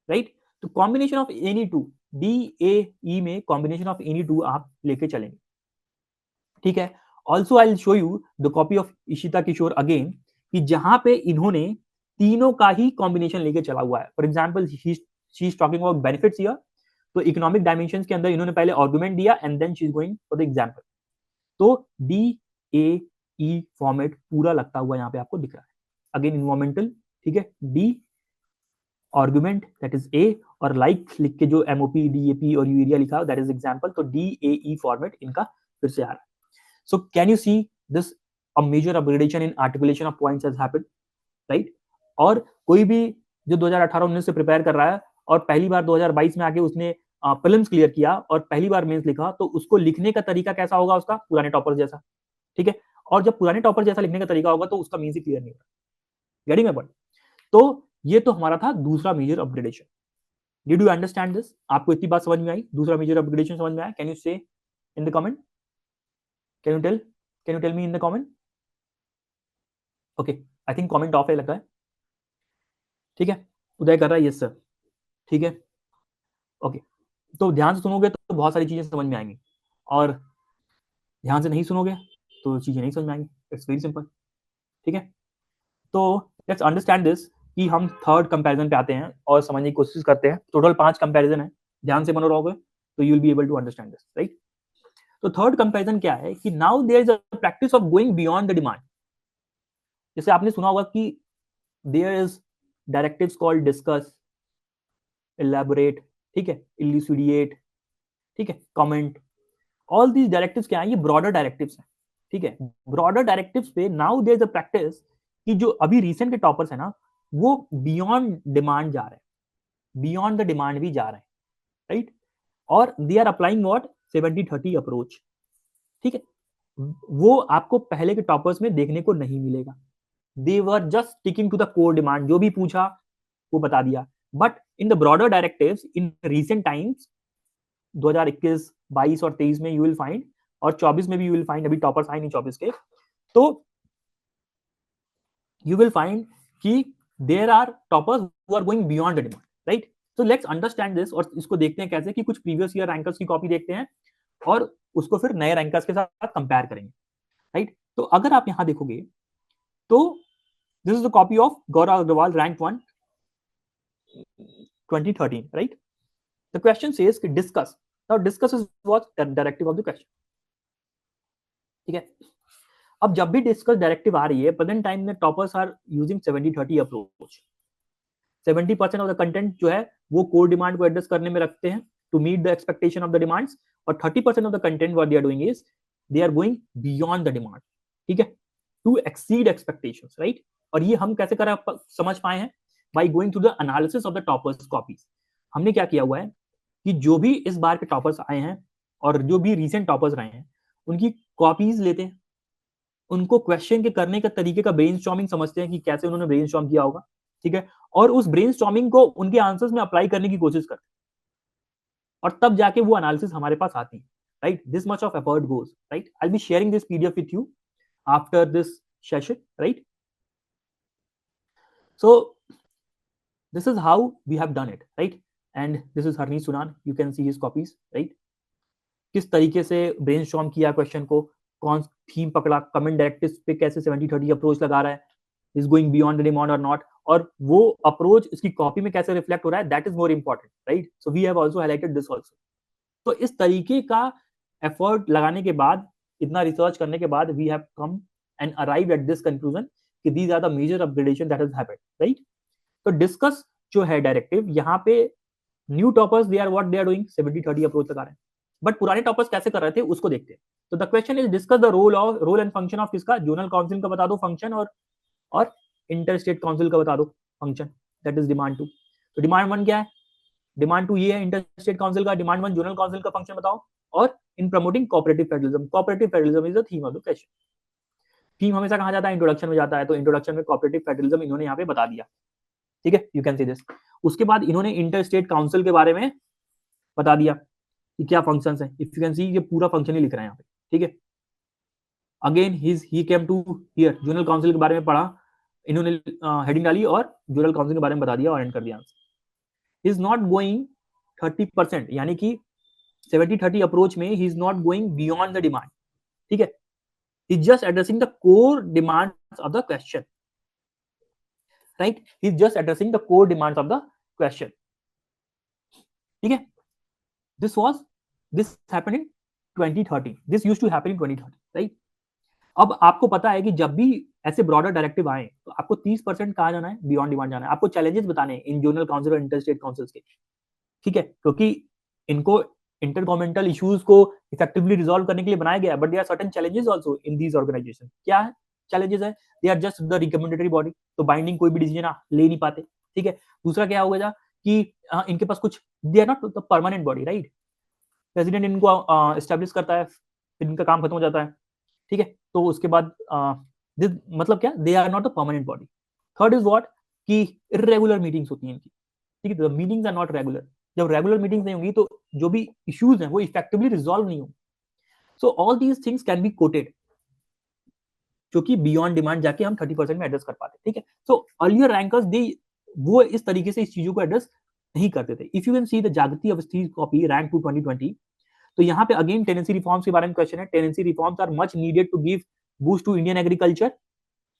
राइट? तो combination of any two, D A E में कॉम्बिनेशन ऑफ एनी टू आप लेके चलेंगे, ठीक है? Also I will show you the copy of Ishita Kishore again, कि जहां पे इन्होंने तीनों का ही कॉम्बिनेशन लेके चला हुआ है। For example she is talking about benefits here, तो इकोनॉमिक डायमेंशन के अंदर इन्होंने पहले आर्गुमेंट दिया and then she is going for the example. तो डी ए ई फॉर्मेट पूरा लगता हुआ यहाँ पे आपको दिख रहा है। अगेन इन्वायरमेंटल, ठीक है, D argument that is A, और लाइक लिख के जो एमओपी डीएपी और यूरिया लिखा दैट इज एग्जाम्पल। तो डी ए ई फॉर्मेट इनका फिर से आ रहा है। So can you see this a major upgradation in articulation of points has happened, right? और कोई भी जो 2018-19 से प्रिपेयर कर रहा है और पहली बार 2022 में आके उसने प्रीलिम्स क्लियर किया और पहली बार मेंस लिखा, तो उसको लिखने का तरीका कैसा होगा उसका? पुराने टॉपर जैसा, ठीक है? और जब पुराने टॉपर जैसा लिखने का तरीका होगा तो उसका मेंस ही क्लियर नहीं होगा। Getting my point? तो ये तो हमारा था दूसरा major upgradation. Did you understand this? आपको इतनी बात समझ में आई? दूसरा मेजर अपग्रेडेशन समझ में आया? Can you say in the comment? Can you tell me in the comment? Okay, I think comment off है लगता है, ठीक है? उदय कर रहा है यस सर, ठीक है, ओके। तो ध्यान से सुनोगे तो बहुत सारी चीजें समझ में आएंगी, और ध्यान से नहीं सुनोगे तो चीजें नहीं समझ में आएंगी। इट्स वेरी सिंपल, ठीक है? तो लेट्स अंडरस्टैंड दिस कि हम थर्ड कंपैरिजन पे आते हैं और समझने की कोशिश करते हैं। टोटल 5 कंपैरिजन है, ध्यान से बनो रहोगे तो you will be able to understand this, right? तो थर्ड कंपैरिजन क्या है कि now there is a practice of going beyond the demand. जैसे आपने सुना होगा कि there is directives called discuss, elaborate, ठीक है, इल्यूसिडिएट, ठीक है, कमेंट। ऑल दीज डायरेक्टिव्स क्या है? ये ब्रॉडर डायरेक्टिव्स हैं, ठीक है? ब्रॉडर डायरेक्टिव्स पे now there is a practice कि जो अभी रिसेंट के टॉपर्स है ना, वो बियॉन्ड डिमांड जा रहे हैं, बियॉन्ड द डिमांड भी जा रहे हैं, राइट? और they are applying what? 70-30 approach, ठीक है? वो आपको पहले के टॉपर्स में देखने को नहीं मिलेगा। They were just sticking to the core demand, जो भी पूछा वो बता दिया। But in the broader directives in recent times 2021, 22 और 23 में यू विल फाइंड, और 24 में भी यू विल फाइंड, अभी टॉपर्स आए नहीं 24 के, तो you will find कि there are toppers who are going beyond the demand, right? So let's understand this, और इसको देखते हैं कैसे कि कुछ प्रीवियस ईयर रैंकर्स की कॉपी देखते हैं और उसको फिर नए रैंकर्स के साथ कंपेयर करेंगे, राइट? तो अगर आप यहां देखोगे तो this is the copy of Gaurav Agarwal, rank 1 2013, right? The question says कि discuss, now discuss is what? Directive of the question, ठीक है? अब जब भी डिस्कस डायरेक्टिव आ रही है, प्रेजेंट टाइम में toppers are using 70-30 approach. 70% of the content जो है वो कोर डिमांड को एड्रेस करने में रखते हैं to meet the expectation of the demands, और 30% of the content what they are doing is they are going beyond the demand, ठीक है, टू एक्सीड एक्सपेक्टेशंस, राइट? और ये हम कैसे कर समझ पाए हैं? By going through the analysis of the toppers copies. हमने क्या किया हुआ है कि जो भी इस बार के टॉपर्स आए हैं और जो भी रिसेंट टॉपर्स रहे हैं उनकी कॉपीज लेते हैं, उनको क्वेश्चन के करने का तरीके का ब्रेनस्टॉर्मिंग समझते हैं कि कैसे उन्होंने ब्रेनस्टॉर्म किया होगा, ठीक है, और उस ब्रेनस्टॉर्मिंग को उनके आंसर्स में अप्लाई करने की कोशिश करते हैं, और तब जाके वो एनालिसिस हमारे पास आती है, right? This much of effort goes, right? I will B sharing this PDF with you after this session, right? So this is how we have done it, right? And this is Harneet Sunan, you can see his copies, right? किस तरीके से brainstorm किया question को, कौन theme पकड़ा, comment directives पे कैसे 70-30 approach लगा रहा है, is going beyond the demand और नॉट, और वो अप्रोच इसकी कॉपी में कैसे रिफ्लेक्ट हो रहा है, that is more important, right? So we have also highlighted this also. तो इस तरीके का एफर्ट लगाने के बाद, इतना रिसर्च करने के बाद, we have come and arrived at this conclusion कि these are the major upgradation that has happened, right? तो डिस्कस जो है डायरेक्टिव, यहाँ पे new toppers they are what they are doing 70-30 approach लगा रहे हैं, बट पुराने टॉपर्स कैसे कर रहे थे उसको देखते हैं। तो the question is discuss the role and function of किसका? जोनल काउंसिल का बता दो फंक्शन, और इंटर स्टेट काउंसिल का बता दो फंक्शन, दैट इज डिमांड 2। तो डिमांड 1 क्या है, डिमांड 2 ये है इंटर स्टेट काउंसिल का, डिमांड 1 जोनल काउंसिल का फंक्शन बताओ, और इन promoting cooperative federalism, cooperative federalism is the theme of the question. Theme हमेशा कहा जाता है, इंट्रोडक्शन में जाता है, तो इंट्रोडक्शन में कोऑपरेटिव फेडरलिज्म इन्होंने यहाँ पे बता दिया, ठीक है, यू कैन सी दिस। उसके बाद इन्होंने इंटर स्टेट काउंसिल के बारे में बता दिया कि क्या फंक्शंस हैं, इफ यू कैन सी ये पूरा फंक्शन ही लिख रहे हैं यहाँ पे, ठीक है। Again he came to here, zonal council के बारे में पढ़ा इन्होंने, हेडिंग डाली और जोनल काउंसिल के बारे में बता दिया और एंड कर दिया आंसर। इज नॉट गोइंग 30%, यानी कि 70-30 अप्रोच में he is not going beyond the demand, ठीक है, is just addressing the core demands of the question, right, is just addressing the core demands of the question, ठीक है। This happened in 2030, this used to happen in 2030, right. अब आपको पता है कि जब भी ऐसे ब्रॉडर डायरेक्टिव आए तो आपको 30% कहा जाना है, बियॉन्ड डिमांड जाना है, आपको चैलेंजेस बताने हैं इन जोनल काउंसिल और इंटर स्टेट काउंसिल्स के, ठीक है, क्योंकि इनको इंटर गवर्नमेंटल इश्यूज को इफेक्टिवली रिजॉल्व करने के लिए बनाया गया है, but there are certain challenges also in these organisation. क्या है चैलेंजेस है, they are just the recommendatory body, तो बाइंडिंग कोई भी डिसीजन ले नहीं पाते, ठीक है। दूसरा क्या होगा कि इनके पास कुछ, they are not the permanent body, right, president इनको एस्टेब्लिश करता है, फिर इनका काम खत्म हो जाता है, ठीक है। तो उसके बाद मतलब क्या, they are not the permanent body. Third is what, कि इरेगुलर मीटिंग्स होती हैं इनकी, ठीक है, the meetings are not regular. जब रेगुलर मीटिंग्स नहीं होंगी तो जो भी इश्यूज हैं वो इफेक्टिवली रिजॉल्व नहीं होंगे। So all these things can be coated, जो कि बियॉन्ड डिमांड जाके हम 30% में एड्रेस कर पाते, ठीक है। सो अर्लियर रैंकर्स दे वो इस तरीके से इस चीजों को एड्रेस नहीं करते थे। If you can see the जागृति अवस्थी कॉपी रैंक टू 2020, तो यहाँ पे अगेन टेनेंसी रिफॉर्म्स के बारे में क्वेश्चन है। Tenancy reforms are much needed to give boost to Indian agriculture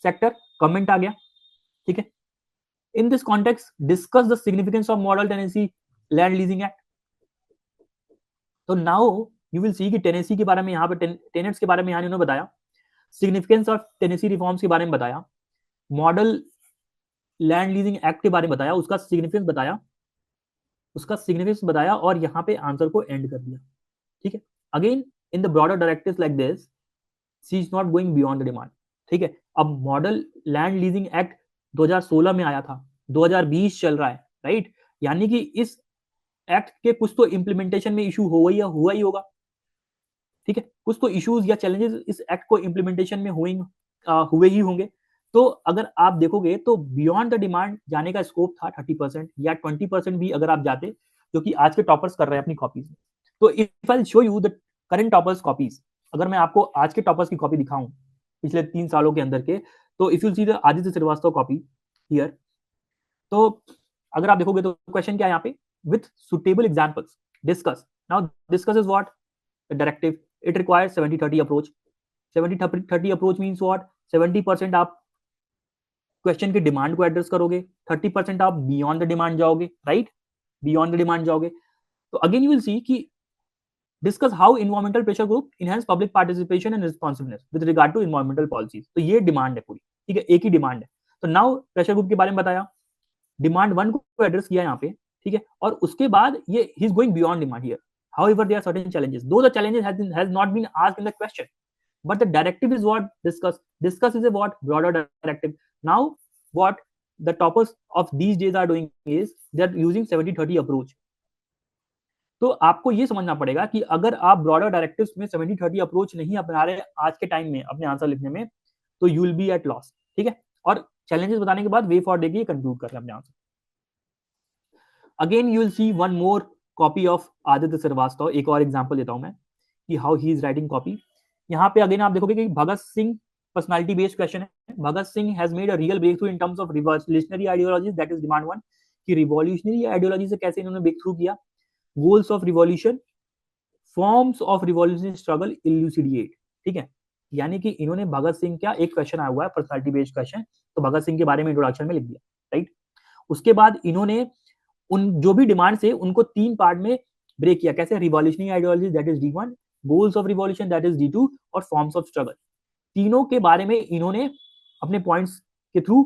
sector, comment आ गया, ठीक है। In this context discuss the significance of model tenancy land leasing act. तो नाउ यू विल सी कि टेनेंसी के बारे में यहाँ पे टेनेंट्स के बारे में यहाँ इन्होंने बताया, सिग्निफिकेंस ऑफ टेनेंसी रिफॉर्म्स के बारे में बताया, मॉडल लैंड लीजिंग एक्ट के बारे में बताया, उसका सिग्निफिकेंस बताया और यहाँ पे आंसर को एंड कर दिया, ठीक है। Again in the broader directives like this, she is not going beyond the demand, ठीक है। अब मॉडल लैंड लीजिंग एक्ट 2016 में आया था, 2020 चल रहा है, राइट, यानी कि इस एक्ट के कुछ तो इंप्लीमेंटेशन में इशू हुआ ही होगा, ठीक है, कुछ तो इश्यूज या चैलेंजेस इस एक्ट को इंप्लीमेंटेशन में हुए ही होंगे। तो अगर आप देखोगे तो बियॉन्ड द डिमांड जाने का स्कोप था 30% या 20% भी अगर आप जाते, जो कि आज के टॉपर्स कर रहे हैं अपनी कॉपीज में। तो if I show you the current toppers copies, अगर मैं आपको आज के टॉपर्स की कॉपी दिखाऊं पिछले 3 सालों के अंदर के, तो if you see the Aditya Srivastava copy here, तो अगर आप देखोगे तो क्वेश्चन क्या है यहाँ पे, with suitable examples discuss. Now discuss is what, directive, it requires 70-30 approach. 70-30 approach means what, 70% आप क्वेश्चन की डिमांड को एड्रेस करोगे, 30% आप बियॉन्ड द डिमांड जाओगे, राइट, बियॉन्ड द डिमांड जाओगे। तो अगेन यू विल सी कि discuss how environmental pressure group enhance public participation and responsiveness with regard to environmental policies. तो ये डिमांड है पूरी, ठीक है, एक ही डिमांड है। तो नाउ प्रेशर ग्रुप के बारे में बताया, डिमांड 1 को एड्रेस किया यहाँ पे, ठीक है, और उसके बाद ये ही is going beyond demand here. However, there are certain challenges. Though the challenges has not been asked in the question, but the directive is what discussed. Discuss is a what broader directive. Now, what the toppers of these days are doing is they are using 70-30 approach. तो आपको ये समझना पड़ेगा कि अगर आप broader directives में 70-30 approach नहीं अपना रहे आज के टाइम में अपने आंसर लिखने में, तो you will be at loss, ठीक है। और चैलेंजेस बताने के बाद वे फॉर डे की कंक्लूड कर रहे हैं अपने answer. Again you will see one more copy of Aditya Srivastava, एक और एग्जांपल देता हूं मैं कि how he is writing copy. यहाँ पे अगेन आप देखोगे कि Bhagat Singh personality based question है। Bhagat Singh has made a real breakthrough in terms of revolutionary ideologies, that is demand 1, कि रिवॉल्यूशनरी आइडियोलॉजी से कैसे इन्होंने ब्रेक थ्रू किया, goals of revolution, forms of revolutionary struggle elucidate, ठीक है। यानी कि इन्होंने भगत सिंह का एक क्वेश्चन आया हुआ है पर्सनालिटी बेस्ड क्वेश्चन, तो भगत सिंह के बारे में इंट्रोडक्शन में लिख दिया, राइट। उसके बाद इन्होंने उन जो भी डिमांड से उनको 3 पार्ट में ब्रेक किया, कैसे, revolutionary ideology that is D1, goals of revolution that is D2 और फॉर्म्स ऑफ स्ट्रगल। तीनों के बारे में इन्होंने अपने पॉइंट्स के थ्रू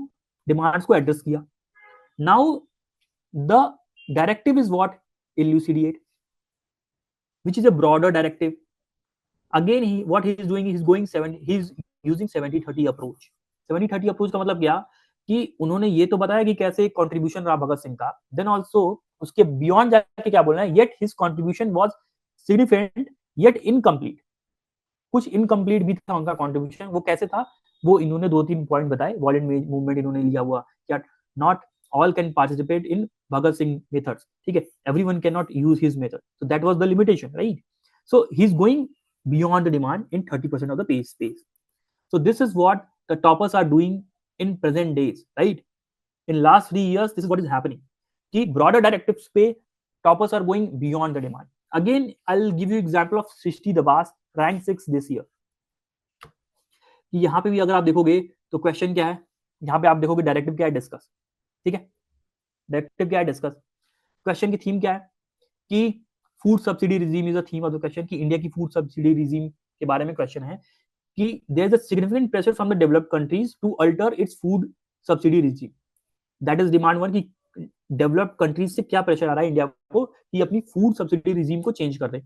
डिमांड्स को एड्रेस किया। Now the directive is what, elucidate, which is a broader directive. Again what he is doing, he is using 70-30 approach. 70-30 approach का मतलब क्या कि उन्होंने ये तो बताया कि कैसे कंट्रीब्यूशन रहा भगत सिंह का, देन ऑल्सो उसके बियॉन्ड जाके क्या बोलना है, yet his contribution was significant yet incomplete, कुछ इनकम्प्लीट भी था उनका कंट्रीब्यूशन। वो कैसे था, वो इन्होंने 2-3 पॉइंट बताए। वॉलेंट मूवमेंट इन्होंने लिया हुआ, क्या not all can participate in Bhagat Singh methods, ठीक है, everyone can not use his method, so that was the limitation, right. So he is going beyond the demand in 30% of the pay space. So this is what the toppers are doing in present days, right? In last 3 years, this is what is happening. कि broader directives पे toppers are going beyond the demand. Again, I'll give you example of Srishti Dabas, rank 6 this year. कि यहाँ पे भी अगर आप देखोगे तो क्वेश्चन क्या है, यहाँ पे आप देखोगे डायरेक्टिव क्या है, डिस्कस, ठीक है, डायरेक्टिव क्या है, डिस्कस। क्वेश्चन की थीम क्या है कि food subsidy regime is a theme of the question, कि इंडिया की फूड सब्सिडी रिजीम के बारे में क्वेश्चन है कि there is a significant pressure from the developed countries to alter its food subsidy regime, that is demand one, कि developed countries से क्या प्रेशर आ रहा है इंडिया को कि अपनी फूड सब्सिडी रिजीम को चेंज कर दे।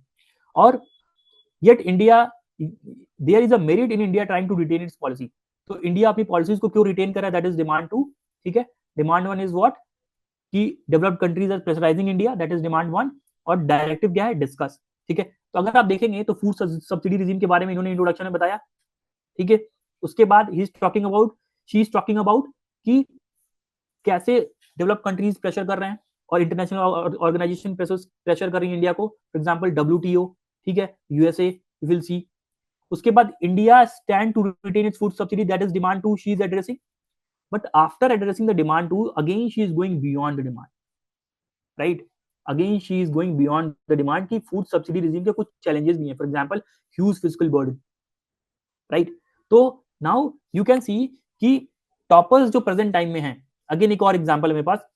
और yet India, there is a merit in India trying to retain its policy, तो इंडिया अपनी पॉलिसीज को क्यों रिटेन कर रहा है, दैट इज डिमांड टू, ठीक है। डिमांड वन इज व्हाट, कि developed countries are pressurising India, that is demand one. और डायरेक्टिव क्या है, डिस्कस, ठीक है। तो अगर आप देखेंगे तो फूड सब्सिडी रिजीम के बारे में इन्होंने इंट्रोडक्शन में बताया, ठीक है। उसके बाद he is talking about, she is talking about कि कैसे डेवलप कंट्रीज प्रेशर कर रहे हैं और इंटरनेशनल ऑर्गेनाइजेशन प्रेशर कर रही है इंडिया को, फॉर एग्जांपल डब्ल्यूटीओ, ठीक है, यूएसए, यू विल सी। उसके बाद India stand to retain its food subsidy, that is demand two, she is addressing. But after addressing the demand two, again she is going beyond the demand, right. Again she is going beyond the demand की food subsidy regime के कुछ challenges भी हैं, for example huge fiscal burden, right. तो now you can see कि toppers जो present time में हैं, अगेन एक और एग्जांपल है मेरे पास,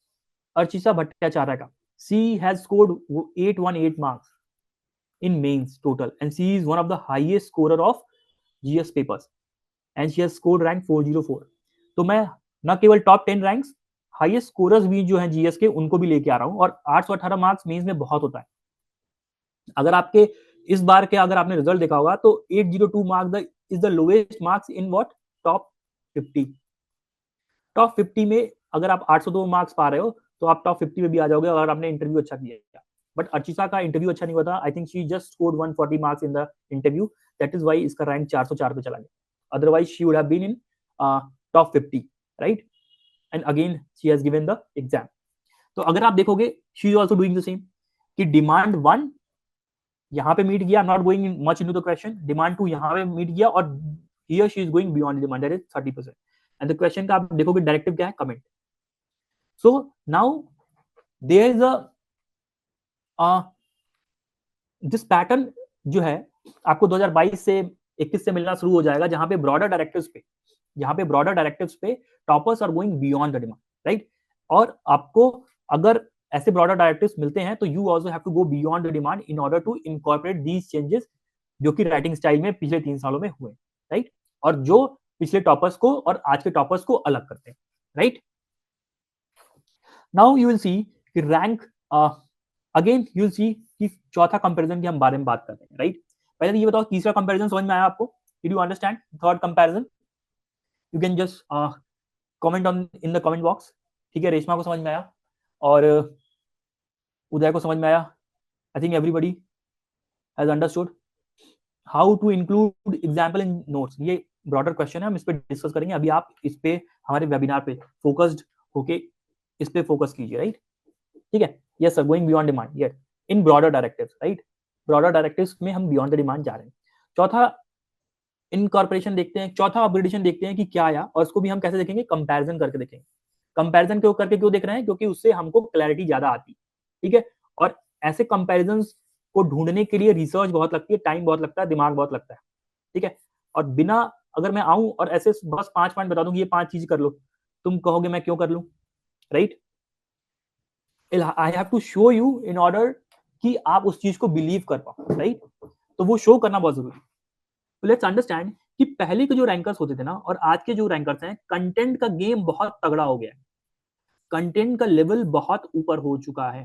अर्चिता भट्टाचार्य का, she has scored 818 marks in mains total and she is one of the highest scorer of GS papers and she has scored rank 404। तो मैं न केवल टॉप 10 रैंक्स, हाईएस्ट स्कोरर्स भी जो हैं जीएस के उनको भी लेके आ रहा हूं, और 818 मार्क्स मेंस में बहुत होता है। अगर आपके इस बार के अगर आपने रिजल्ट देखा होगा तो 802 marks is the lowest marks in what, top 50। Top 50 में अगर आप 802 मार्क्स पा रहे हो तो आप टॉप 50 में भी आ जाओगे अगर आपने इंटरव्यू अच्छा किया। बट अर्चिता का इंटरव्यू अच्छा नहीं हुआ था, I think she just scored 140 marks in the interview, that is why इसका रैंक 404 पे चला गया, otherwise she would have been in top 50, right. And again she has given the exam. तो अगर आप देखोगे she is also doing the same, कि demand one यहाँ पे मीट किया, not going much into the question, demand two यहाँ पे मीट किया, और here she is going beyond demand, that is 30%। And the question का आप देखोगे डायरेक्टिव क्या है, comment. So now there is a this pattern जो है आपको 2022 से 21 से मिलना शुरू हो जाएगा, जहां पे ब्रॉडर डायरेक्टिव्स पे toppers are going beyond the demand, right. और आपको अगर ऐसे ब्रॉडर डायरेक्टिव्स मिलते हैं तो you also have to go beyond the demand in order to incorporate these changes जो कि राइटिंग स्टाइल में पिछले 3 सालों में हुए, राइट, और जो पिछले टॉपर्स को और आज के टॉपर्स को अलग करते हैं, right. Now you will see कि rank, again you will see कि चौथा कंपैरिजन की हम बारे में बात कर रहे हैं, राइट। पहले तो ये बताओ तीसरा कंपैरिजन समझ में आया आपको, did you understand third comparison? You can just comment on in the comment box, ठीक है। रेशमा को समझ में आया और उदय को समझ में आया, I think everybody has understood how to include example in notes. ये ब्रॉडर क्वेश्चन है, हम इस पे डिस्कस करेंगे। अभी आप इस पे हमारे वेबिनार पे फोकस्ड होके इस पे फोकस कीजिए, राइट, ठीक है। Yes sir, going beyond demand, yes, in broader directives, right. Broader directives में हम बियॉन्ड द डिमांड जा रहे हैं। चौथा इनकॉर्पोरेशन देखते हैं, चौथा अपग्रेडेशन देखते हैं कि क्या आया, और उसको भी हम कैसे देखेंगे, कंपैरिजन करके देखेंगे। कंपैरिजन क्यों करके क्यों देख रहे हैं, क्योंकि उससे हमको क्लैरिटी ज्यादा आती, ठीक है। और ऐसे कंपैरिजंस को ढूंढने के लिए रिसर्च बहुत लगती है, टाइम बहुत लगता है, दिमाग बहुत लगता है, ठीक है। और बिना, अगर मैं आऊं और ऐसे बस 5 पॉइंट बता दूं कि ये 5 चीज कर लो, तुम कहोगे मैं क्यों कर लूं, right. I have to show you in order कि आप उस चीज को बिलीव कर पाओ, राइट। तो वो शो करना बहुत जरूरी है। लेट्स अंडरस्टैंड कि पहले के जो रैंकर्स होते थे ना और आज के जो रैंकर्स हैं, कंटेंट का गेम बहुत तगड़ा हो गया है, कंटेंट का लेवल बहुत ऊपर हो चुका है,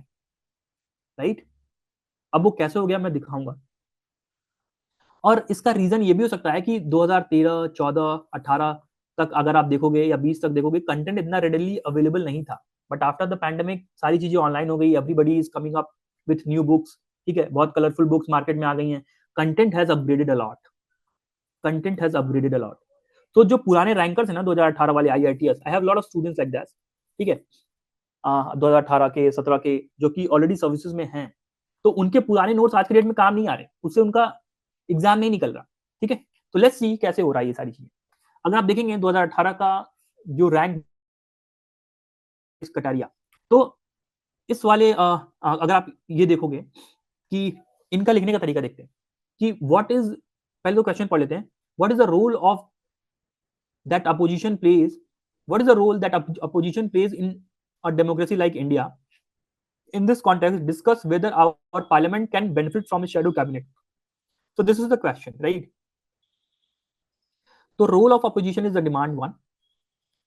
राइट। अब वो कैसे हो गया मैं दिखाऊंगा, और इसका रीजन ये भी हो सकता है कि 2013, 14, 18 तक अगर आप देखोगे या 20 तक देखोगे, कंटेंट इतना रेडिली अवेलेबल नहीं था, बट आफ्टर द पैंडेमिक सारी चीजें ऑनलाइन हो गई, everybody is coming up with new books, ठीक है, बहुत कलरफुल बुक्स मार्केट में आ गई हैं, content has upgraded a lot, content has upgraded a lot. तो जो पुराने रैंकर्स है ना 2018 वाले IITS, I have lot of students like that, ठीक है, 2018 के 17 के जो कि ऑलरेडी सर्विसेज में हैं, तो उनके पुराने नोट्स आज के डेट में काम नहीं आ रहे, उससे उनका एग्जाम नहीं निकल रहा, ठीक है। तो लेट्स सी कैसे हो रहा है ये सारी चीजें। अगर आप देखेंगे 2018 का जो रैंक कटारिया, तो इस वाले अगर आप ये देखोगे कि इनका लिखने का तरीका देखते हैं कि व्हाट इज, पहले तो क्वेश्चन पढ़ लेते हैं, what is the role of that opposition plays, what is the role that opposition plays in a democracy like India, in this context discuss whether our parliament can benefit from a shadow cabinet. So this is the question, right? So role of opposition is the demand one,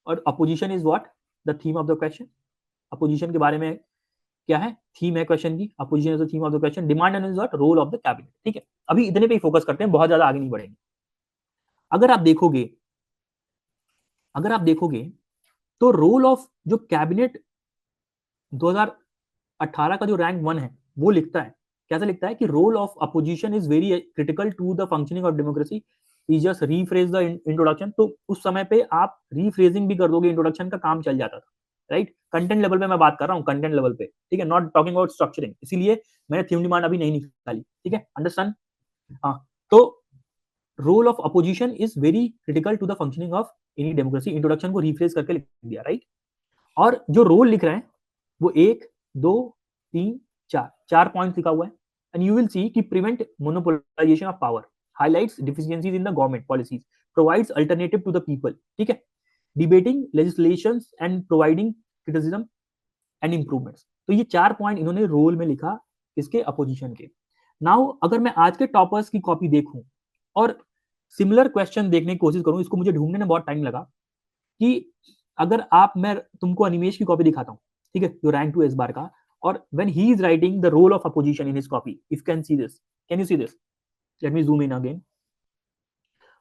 और opposition is what, the theme of the question. opposition के बारे में क्या है, theme है question की, opposition is the theme of the question, demand is what, role of the cabinet, ठीक है। अभी इतने पे ही फोकस करते हैं, बहुत ज्यादा आगे नहीं बढ़ेंगे। अगर आप देखोगे तो रोल ऑफ जो कैबिनेट 2018 का जो रैंक 1 है वो लिखता है, कैसे लिखता है कि role of opposition is very critical to the functioning of democracy, is just rephrase the introduction. तो उस समय पे आप रीफ्रेजिंग भी कर दोगे, इंट्रोडक्शन का काम चल जाता था, राइट। कंटेंट लेवल पे मैं बात कर रहा हूँ, कंटेंट लेवल पे, ठीक है, नॉट टॉकिंग अबाउट स्ट्रक्चरिंग, इसीलिए मैंने थीम डिमांड अभी नहीं निकाली, ठीक है, अंडरस्टैंड। हाँ, तो role of opposition is very critical to the functioning of any democracy, introduction को रीफ्रेज करके लिख दिया, राइट। और जो रोल लिख रहे हैं वो 1 2 3 4 पॉइंट लिखा हुआ है, एंड यू विल सी कि prevent monopolisation of power, highlights deficiencies in the government policies, provides alternative to the people, ठीक है, debating legislations and providing criticism and improvements. तो ये 4 पॉइंट इन्होंने रोल में लिखा इसके अपोजिशन के। नाउ अगर मैं आज के टॉपर्स की कॉपी देखूं और सिमिलर क्वेश्चन देखने की कोशिश करूं, इसको मुझे ढूंढने में बहुत टाइम लगा, कि अगर मैं तुमको अनिमेश की कॉपी दिखाता हूं, ठीक है, जो रैंक 2 इस बार का, और when he is writing the role of opposition in his copy, if can see this, can you see this, let me zoom in again,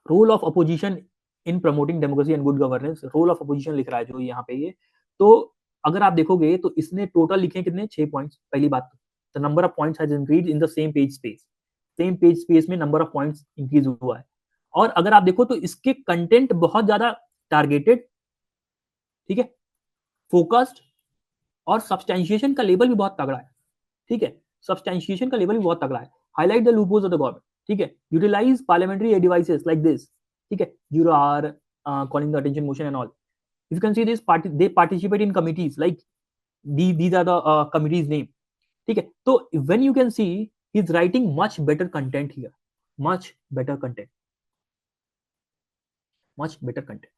role of opposition in promoting democracy and good governance, role of opposition लिख रहा है जो यहाँ पे ये। तो अगर आप देखोगे तो इसने टोटल लिखे कितने, 6 पॉइंट्स। पहली बात, the number of points has increase in the same page space, same page space में नंबर ऑफ पॉइंट्स इंक्रीज हुआ है। और अगर आप देखो तो इसके कंटेंट बहुत ज्यादा टारगेटेड, ठीक है, फोकस्ड, और सब्सटेंशिएशन का लेवल भी बहुत तगड़ा है, ठीक है, सब्सटेंशिएशन का लेवल भी बहुत तगड़ा है। Highlight the loopholes of the government, ठीक है, utilise parliamentary devices like this, ठीक है, you are calling the attention motion and all. If you can see this they participate in committees like these are the committees name, ठीक है। तो when you can see he is writing much better content here, much better content, much better content.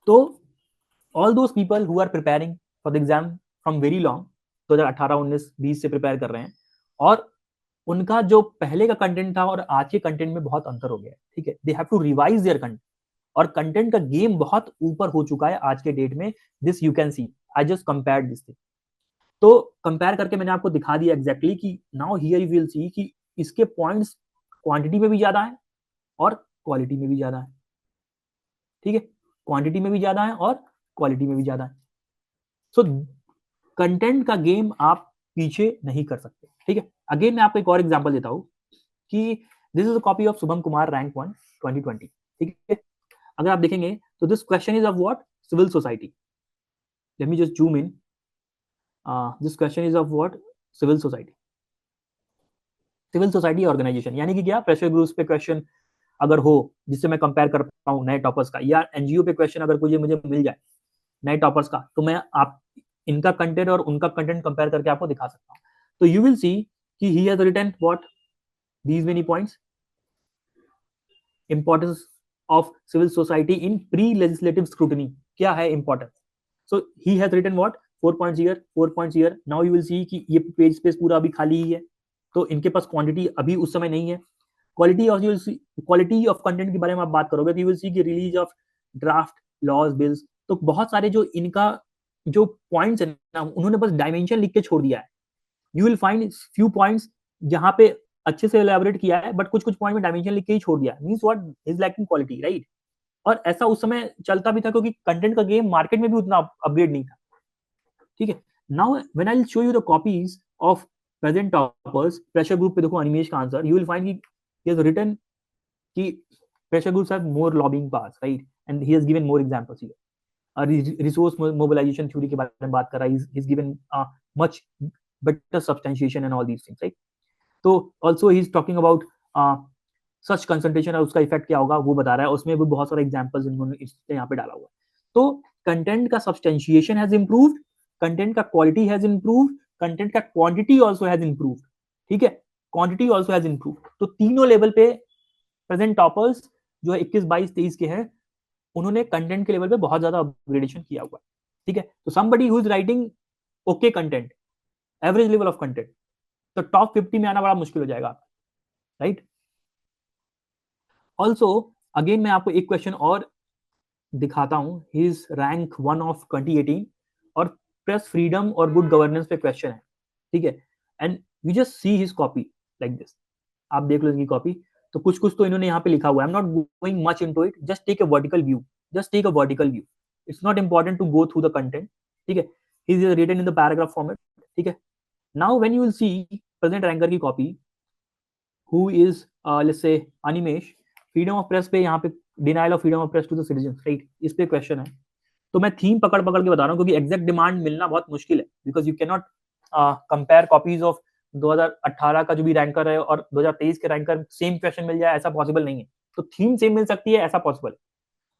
तो all those people who are preparing for the exam from very long, 2018 19 20 से prepare कर रहे हैं, और उनका जो पहले का कंटेंट था और आज के कंटेंट में बहुत अंतर हो गया है, ठीक है, they have to revise their content, और कंटेंट का गेम बहुत ऊपर हो चुका है आज के डेट में। This you can see, I just compare this thing, तो कंपेयर करके मैंने आपको दिखा दिया एग्जैक्टली कि now here you will see कि इसके पॉइंट्स क्वांटिटी में भी ज्यादा है और क्वालिटी में भी ज्यादा है, ठीक है, क्वांटिटी में भी ज्यादा है और क्वालिटी में भी ज्यादा है। सो कंटेंट का गेम आप पीछे नहीं कर सकते, ठीक है। अगेन मैं आपको एक और एग्जांपल देता हूं कि this is a copy of Shubham Kumar rank 1 2020, ठीक है। अगर आप देखेंगे तो this question is of what, civil society, let me just zoom in, this question is of what, civil society, civil society organisation, यानी कि क्या, प्रेशर ग्रुप्स पे क्वेश्चन अगर हो जिससे मैं कंपेयर कर पाऊं नए टॉपर्स का, या एनजीओ पे क्वेश्चन अगर मुझे मिल जाए नए टॉपर्स का, तो मैं आप इनका कंटेंट और उनका कंटेंट कंपेयर करके आपको दिखा सकता हूं। तो यू विल सी कि he has written what, these many points, importance of civil society in pre-legislative scrutiny, क्या है importance, so he has written what, 4 points here, 4 points here. Now you will see कि ये page space पूरा अभी खाली ही है, तो इनके पास क्वांटिटी अभी उस समय नहीं है। क्वालिटी ऑफ कंटेंट के बारे में आप बात करोगे तो यू विल सी कि release of draft laws bills, तो बहुत सारे जो इनका जो पॉइंट्स है ना, उन्होंने बस डायमेंशन लिख के छोड़ दिया है। You will find few points जहां पे अच्छे से एलैबोरेट किया है, बट कुछ पॉइंट में डायमेंशन लिख के ही छोड़ दिया, means what, is lacking quality, right. और ऐसा उस समय चलता भी था क्योंकि कंटेंट का गेम मार्केट में भी उतना अपग्रेड नहीं था, ठीक है। Now when I will show you the copies of present toppers, pressure group पे देखो अनिमेश का आंसर, यू विल फाइंड कि he has written कि pressure groups have more lobbying powers, right? And he has given more examples here. Resource mobilization theory के बारे में बात कर रहा है, he's given much better substantiation and all these things, right? तो also he's talking about such concentration और उसका इफेक्ट क्या होगा वो बता रहा है, उसमें भी बहुत सारे एग्जांपल्स इन्होंने यहाँ पे डाला हुआ है। तो कंटेंट का सब्सटेंशिएशन हैज इंप्रूव्ड, कंटेंट का क्वालिटी हैज इंप्रूव्ड, कंटेंट का क्वांटिटी आल्सो हैज इंप्रूव्ड, ठीक है, क्वांटिटी आल्सो हैज इंप्रूव्ड। तो तीनों लेवल पे प्रेजेंट टॉपर्स जो है 21, 22, 23 के हैं, उन्होंने कंटेंट के लेवल पे बहुत ज्यादा अपग्रेडेशन किया हुआ है, ठीक है। तो somebody who is writing okay content, average level of content, तो टॉप 50 में आना बड़ा मुश्किल हो जाएगा, राइट। ऑल्सो अगेन मैं आपको एक क्वेश्चन और दिखाता हूं, हिज रैंक 1 ऑफ 2018 और प्रेस फ्रीडम और गुड गवर्नेंस पे क्वेश्चन है, ठीक है। And you just see his copy like this, आप देख लो इनकी कॉपी। तो कुछ कुछ तो इन्होंने यहाँ पे लिखा हुआ है, I am not going much into it, just take a vertical view, just take a vertical view, it's not important to go through the content, ठीक है। He is written in the paragraph format, ठीक है। Now when you will see present ranker की copy who is let's say Animesh, freedom of press पे यहाँ पे denial of freedom of press to the citizens, right, इस पे question है। तो मैं थीम पकड़ पकड़ के बता रहा हूँ क्योंकि एग्जैक्ट डिमांड मिलना बहुत मुश्किल है, because you can not compare copies of 2018 का जो भी रैंकर है और 2023 के रैंकर सेम क्वेश्चन मिल जाए, ऐसा पॉसिबल नहीं है। तो थीम सेम मिल सकती है, ऐसा पॉसिबल है।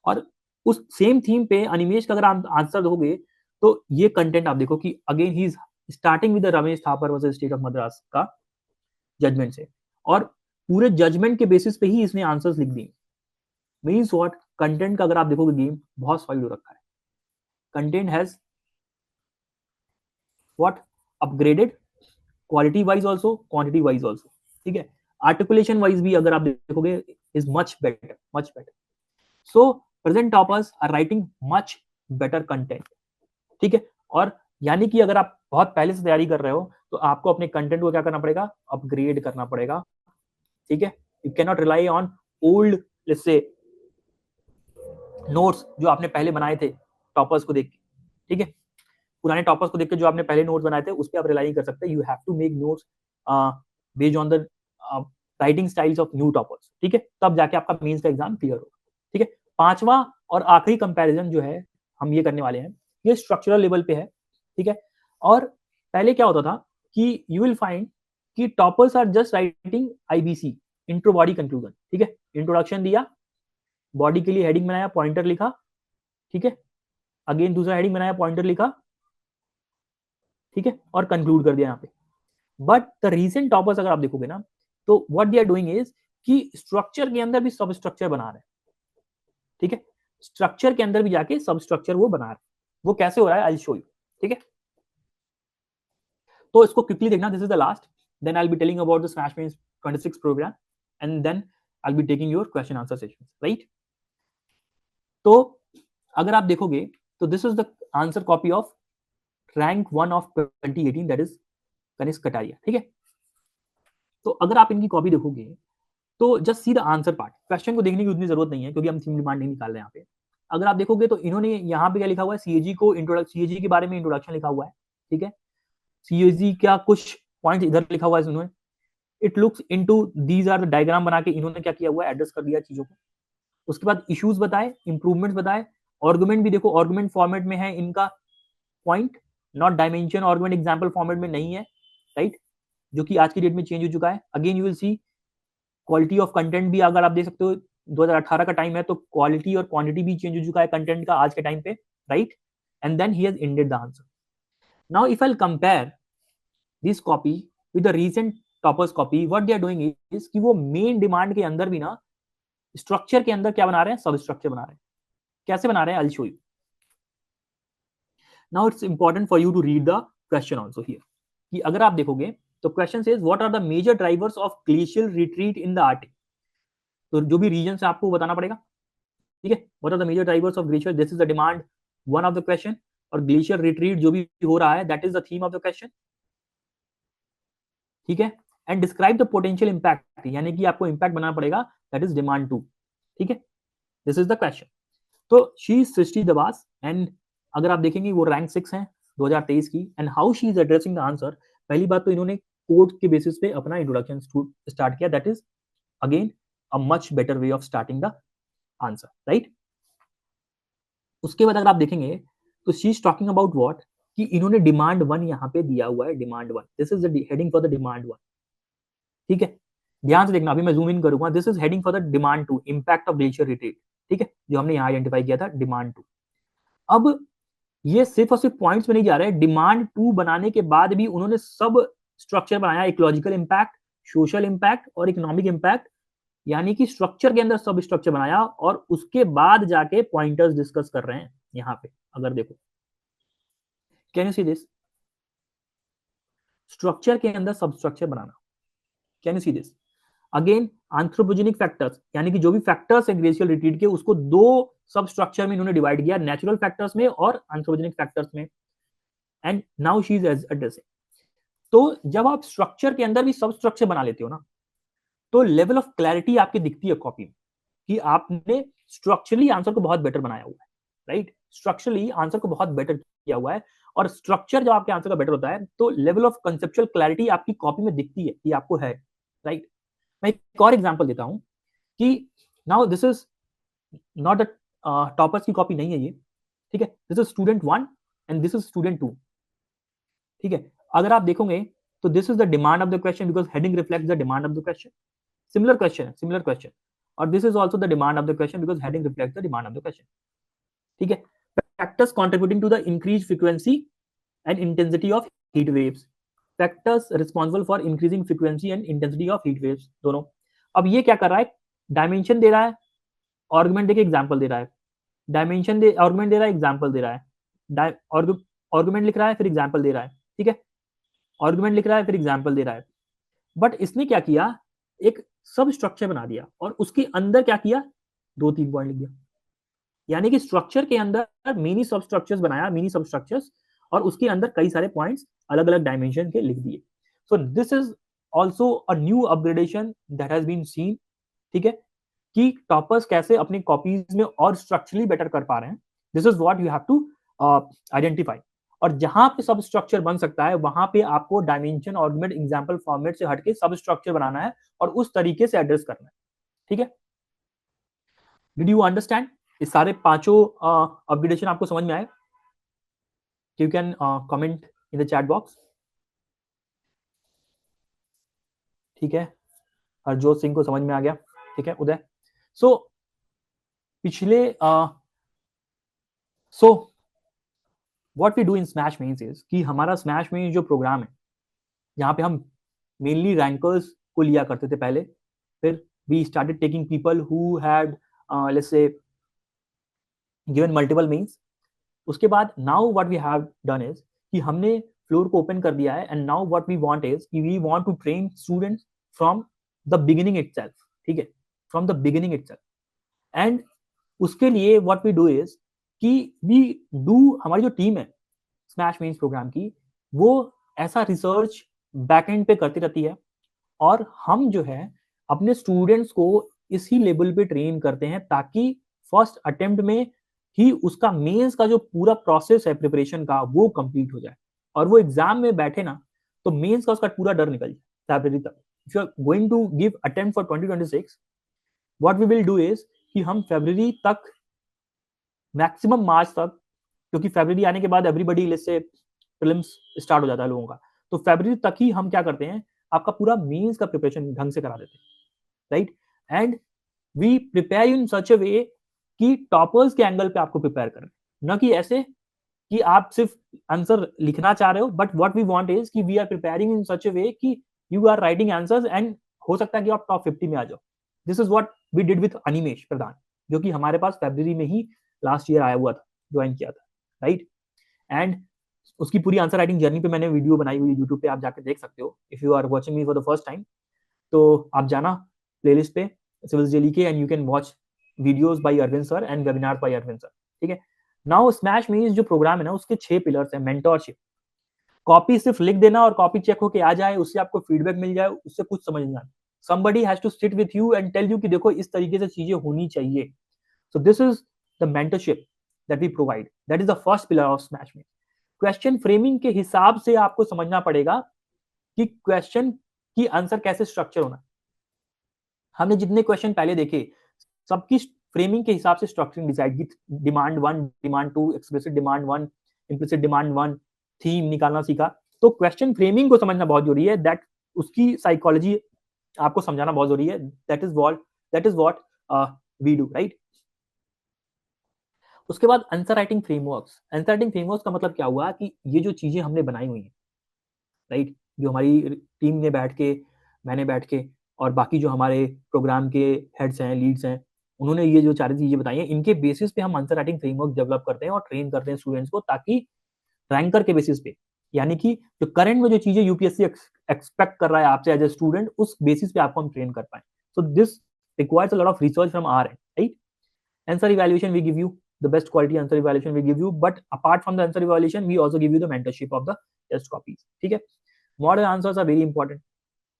और उस सेम थीम पे अनिमेश का अगर आप आंसर दोगे तो ये कंटेंट आप देखो कि again he is starting with Ramesh Thapar versus state of Madras का जजमेंट से, और पूरे जजमेंट के बेसिस पे ही इसने आंसर्स लिख दिए। मीन्स व्हाट, कंटेंट का अगर आप देखोगे गेम बहुत सॉलिड हो रखा है, content has what upgraded quality wise also, quantity wise also, ठीक है। आर्टिकुलेशन वाइज भी अगर आप देखोगे is much better, much better. So present toppers are writing much better content, ठीक है। और यानी कि अगर आप बहुत पहले से तैयारी कर रहे हो तो आपको अपने कंटेंट को क्या करना पड़ेगा, अपग्रेड करना पड़ेगा, ठीक है। You can not rely on old let's say notes जो आपने पहले बनाए थे टॉपर्स को देख के, ठीक है। पुराने टॉपर्स को देख के जो आपने पहले नोट्स बनाए थे उस पर आप रिलाई नहीं कर सकते, you have to make notes based on the writing styles of new toppers, ठीक है। तब जाके आपका मेंस का एग्जाम क्लियर होगा, ठीक है। पांचवा और आखिरी कंपैरिजन जो है हम ये करने वाले हैं, ये स्ट्रक्चरल लेवल पे है, ठीक है। और पहले क्या होता था कि यू विल फाइंड कि toppers are just writing IBC, intro body conclusion, ठीक है। इंट्रोडक्शन दिया, बॉडी के लिए हेडिंग बनाया, पॉइंटर लिखा, ठीक है। अगेन दूसरा हेडिंग बनाया, पॉइंटर लिखा, ठीक है, और कंक्लूड कर दिया यहाँ पे। बट द रीसेंट टॉपर्स अगर आप देखोगे ना तो what they are doing is कि स्ट्रक्चर के अंदर भी सब स्ट्रक्चर बना रहे हैं, ठीक है। स्ट्रक्चर के अंदर भी जाके सब स्ट्रक्चर वो बना रहे हैं। वो कैसे हो रहा है, आई विल शो यू, ठीक है। तो इसको क्विकली देखना, this is the last, then I will be telling about the smash mains 26 programme and then I will be taking your question answer session, right. तो अगर आप देखोगे तो this is the answer copy of rank 1 of 2018, that is Kanishka Kataria, ठीक है। तो अगर आप इनकी कॉपी देखोगे तो just see the answer part, question को देखने की उतनी जरूरत नहीं है क्योंकि हम थीम डिमांड नहीं निकाल रहे हैं यहाँ पे। अगर आप देखोगे तो इन्होंने यहाँ पे क्या लिखा हुआ है, सीएजी को सीएजी के बारे में इंट्रोडक्शन लिखा हुआ है, ठीक है। सीएजी का कुछ पॉइंट इधर लिखा हुआ है इन्होंने, it looks into these are the diagram बना के इन्होंने क्या किया हुआ है, एड्रेस कर दिया चीजों को। उसके बाद इश्यूज बताए, इंप्रूवमेंट्स बताए, आर्गुमेंट भी देखो, आर्गुमेंट फॉर्मेट में है इनका point, not dimension argument example format में नहीं है, राइट, जो कि आज की डेट में चेंज हो चुका है। Again you will C quality of content भी अगर आप देख सकते हो 2018 का टाइम है तो क्वालिटी और क्वांटिटी भी चेंज हो चुका है कंटेंट का आज के टाइम पे, right. And then he has ended the answer. Now if I compare this copy with the recent toppers copy, what they are doing is कि वो मेन डिमांड के अंदर भी ना स्ट्रक्चर के अंदर क्या बना रहे हैं, सब स्ट्रक्चर बना रहे हैं। कैसे बना रहे हैं, I will show you. Now it's important for you to read the question also here, कि अगर आप देखोगे तो question says what are the major drivers of glacial retreat in the Arctic. तो जो भी रीजन है आपको बताना पड़ेगा, ठीक है। What are the major drivers of glacier, this is the demand one of the question, और ग्लेशियर रिट्रीट जो भी हो रहा है that is the theme of the question, ठीक है। And describe the potential impact, यानी कि आपको इंपैक्ट बनाना पड़ेगा, दैट इज डिमांड 2, ठीक है। This is the question. तो शी इज सृष्टि दबास एंड अगर आप देखेंगे वो रैंक 6 है 2023 की। And how she is addressing the answer, पहली बात तो इन्होंने कोड के बेसिस पे अपना इंट्रोडक्शन स्टार्ट किया, that is again a much better way of starting the answer, right. उसके बाद अगर आप देखेंगे तो she is talking about what, कि इन्होंने डिमांड 1 यहाँ पे दिया हुआ है, demand 1, this is the heading for the demand 1, ठीक है। ध्यान से देखना, अभी मैं जूम इन करूंगा, this is heading for the demand 2, impact of glacier retreat, ठीक है, जो हमने यहाँ आइडेंटिफाई किया था डिमांड 2। अब ये सिर्फ और सिर्फ पॉइंट्स में नहीं जा रहे हैं, डिमांड 2 बनाने के बाद भी उन्होंने सब स्ट्रक्चर बनाया, इकोलॉजिकल इंपैक्ट, सोशल इंपैक्ट और इकोनॉमिक इंपैक्ट, यानी कि स्ट्रक्चर के अंदर सब स्ट्रक्चर बनाया और उसके बाद जाके पॉइंटर्स डिस्कस कर रहे हैं यहाँ पे। अगर देखो, can you see this, structure के अंदर सब structure banana, can you see this. Again anthropogenic factors, यानी कि जो भी फैक्टर्स है ग्लेशियल रिट्रीट के, उसको दो सब स्ट्रक्चर में इन्होंने डिवाइड किया, नेचुरल फैक्टर्स में और एंथ्रोपोजेनिक फैक्टर्स में। And now she is addressing, तो जब आप स्ट्रक्चर के अंदर भी सब स्ट्रक्चर बना लेते हो ना, तो लेवल ऑफ क्लैरिटी आपकी दिखती है कॉपी में कि आपने स्ट्रक्चरली आंसर को बहुत बेटर बनाया हुआ है, राइट। स्ट्रक्चरली आंसर को बहुत बेटर किया हुआ है, और स्ट्रक्चर जब आपके आंसर का बेटर होता है तो लेवल ऑफ कंसेप्चुअल क्लैरिटी आपकी कॉपी में दिखती है कि आपको है, राइट। मैं एक और एग्जांपल देता हूं कि now this is not the toppers की कॉपी नहीं है ये, ठीक है, this is student 1 and this is student 2, ठीक है। अगर आप देखोगे तो this is the demand of the question because heading reflects the demand of the question, similar question, और this is also the demand of the question because heading reflects the demand of the question, ठीक है। Factors contributing to the increase frequency and intensity of heat waves, factors responsible for increasing frequency and intensity of heat waves, दोनों। अब ये क्या कर रहा है, dimension दे रहा है, आर्गुमेंट देके एग्जांपल दे रहा है, डायमेंशन दे आर्गुमेंट दे रहा है, एग्जांपल दे रहा है, आर्गुमेंट लिख रहा है फिर एग्जांपल दे रहा है, ठीक है, आर्गुमेंट लिख रहा है फिर एग्जांपल दे रहा है। बट इसने क्या किया, एक सब स्ट्रक्चर बना दिया और उसके अंदर क्या किया, 2-3 पॉइंट लिख दिया, यानी कि स्ट्रक्चर के अंदर मिनी सब स्ट्रक्चर्स बनाया, मिनी सब स्ट्रक्चर्स, और उसके अंदर कई सारे पॉइंट्स अलग अलग डायमेंशन के लिख दिए। So this is also a new upgradation that has been seen, ठीक है, कि टॉपर्स कैसे अपनी कॉपीज में और स्ट्रक्चरली बेटर कर पा रहे हैं। This is what you have to identify, और जहां पे सब स्ट्रक्चर बन सकता है वहां पे आपको डायमेंशन आर्गुमेंट एग्जांपल फॉर्मेट से हटके सब स्ट्रक्चर बनाना है और उस तरीके से एड्रेस करना है, ठीक है। डिड यू अंडरस्टैंड, इस सारे पांचों अपग्रेडेशन आपको समझ में आए? You can comment in the chat box, ठीक है। हरजोत सिंह को समझ में आ गया, ठीक है। उदय, सो पिछले so what we do in smash mains is कि हमारा स्मैश मेंस जो प्रोग्राम है, यहाँ पे हम मेनली रैंकर्स को लिया करते थे पहले, फिर we started taking people who had let's say given multiple mains. उसके बाद now what we have done is कि हमने फ्लोर को ओपन कर दिया है, and now what we want is कि we want to train students from the beginning itself, ठीक है, from the beginning itself. And उसके लिए व्हाट वी डू इज कि वी डू, हमारी जो टीम है स्मैश मेंस प्रोग्राम की, वो ऐसा रिसर्च बैकएंड पे करती रहती है, और हम जो है अपने स्टूडेंट्स को इसी लेवल पे ट्रेन करते हैं ताकि फर्स्ट अटेम्प्ट में ही उसका मेंस का जो पूरा प्रोसेस है प्रिपरेशन का वो कंप्लीट हो जाए, और वो एग्जाम में बैठे ना तो मेंस का उसका पूरा डर निकल जाए फरवरी तक। If you are going to give attempt for 2026, what we will do is कि हम फरवरी तक, मैक्सिमम मार्च तक, क्योंकि फरवरी आने के बाद everybody let's say prelims start हो जाता है लोगों का, तो फरवरी तक ही हम क्या करते हैं, आपका पूरा मेंस का प्रिपरेशन ढंग से करा देते हैं, right. And we prepare in such a way कि टॉपर्स के एंगल पे आपको प्रिपेयर करें, न कि ऐसे कि आप सिर्फ आंसर लिखना चाह रहे हो, but what we want is कि we are preparing in such a way कि you are writing answers and हो सकता है कि आप टॉप 50 में आ जाओ। This is what we did with Animesh Pradhan, जो कि हमारे पास फरवरी में ही लास्ट ईयर आया हुआ था, ज्वाइन किया था, राइट। एंड उसकी पूरी आंसर राइटिंग जर्नी पे मैंने वीडियो बनाई हुई है यूट्यूब पे, आप जाकर देख सकते हो if you are watching me for the first time. तो आप जाना प्लेलिस्ट पे सिविल्स डेली के, and you can watch videos by Arvind sir and webinar by Arvind sir, ठीक है। नाउ स्मैश मेंस जो प्रोग्राम है ना, उसके 6 पिलर्स हैं। मेंटरशिप, कॉपी सिर्फ लिख देना और कॉपी चेक होके आ जाए, उससे आपको फीडबैक मिल जाए, उससे कुछ समझ नहीं आता। somebody has to sit with you and tell you कि देखो इस तरीके से चीजें होनी चाहिए। so this is the mentorship that we provide, that is the first pillar of smash में। क्वेश्चन फ्रेमिंग के हिसाब से आपको समझना पड़ेगा कि क्वेश्चन की आंसर कैसे स्ट्रक्चर होना। हमने जितने क्वेश्चन पहले देखे सबकी फ्रेमिंग के हिसाब से स्ट्रक्चरिंग डिसाइड की, demand 1, demand 2, explicit demand 1, implicit demand 1, theme निकालना सीखा। तो क्वेश्चन फ्रेमिंग को समझना बहुत जरूरी है, दैट उसकी साइकोलॉजी आपको समझाना बहुत जरूरी है। That is what we do, right. उसके बाद answer writing frameworks. Answer writing frameworks का मतलब क्या हुआ कि ये जो चीजें हमने बनाई हुई हैं, राइट, जो हमारी टीम ने बैठ के, मैंने बैठ के, और बाकी जो हमारे प्रोग्राम के हेड्स हैं, लीड्स हैं, उन्होंने ये जो चार चीजें बताई हैं, इनके बेसिस पे हम आंसर राइटिंग फ्रेमवर्क डेवलप करते हैं और ट्रेन करते हैं स्टूडेंट्स को, ताकि रैंकर के बेसिस पे, यानी कि जो करंट में जो चीजें यूपीएससी एक्सपेक्ट कर रहा है आपसे एज ए स्टूडेंट, उस बेसिस पे आपको हम ट्रेन कर पाए। So this requires a lot of research from our and, right. Answer evaluation we give you the best quality answer evaluation we give you, but apart from the answer evaluation we also give you the mentorship of the test copies, ठीक है। Model answers are very important.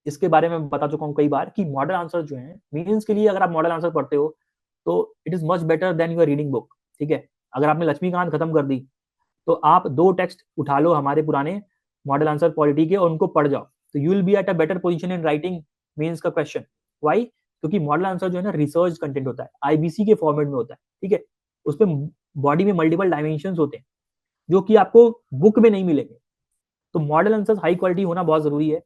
इसके बारे में बता चुका हूँ कई बार कि मॉडल आंसर जो है मीन्स के लिए, अगर आप मॉडल आंसर पढ़ते हो तो it is much better than your reading book, ठीक है। अगर आपने लक्ष्मीकांत खत्म कर दी तो आप 2 टेक्स्ट उठा लो हमारे पुराने मॉडल आंसर पॉलिटी के और उनको पढ़ जाओ, तो you will be at a better position in writing means का क्वेश्चन। व्हाई? क्योंकि मॉडल आंसर जो है ना रिसर्च कंटेंट होता है, आईबीसी के फॉर्मेट में होता है, ठीक है। उसमें बॉडी में मल्टीपल डायमेंशन होते हैं जो कि आपको बुक में नहीं मिलेंगे। तो मॉडल आंसर हाई क्वालिटी होना बहुत जरूरी है,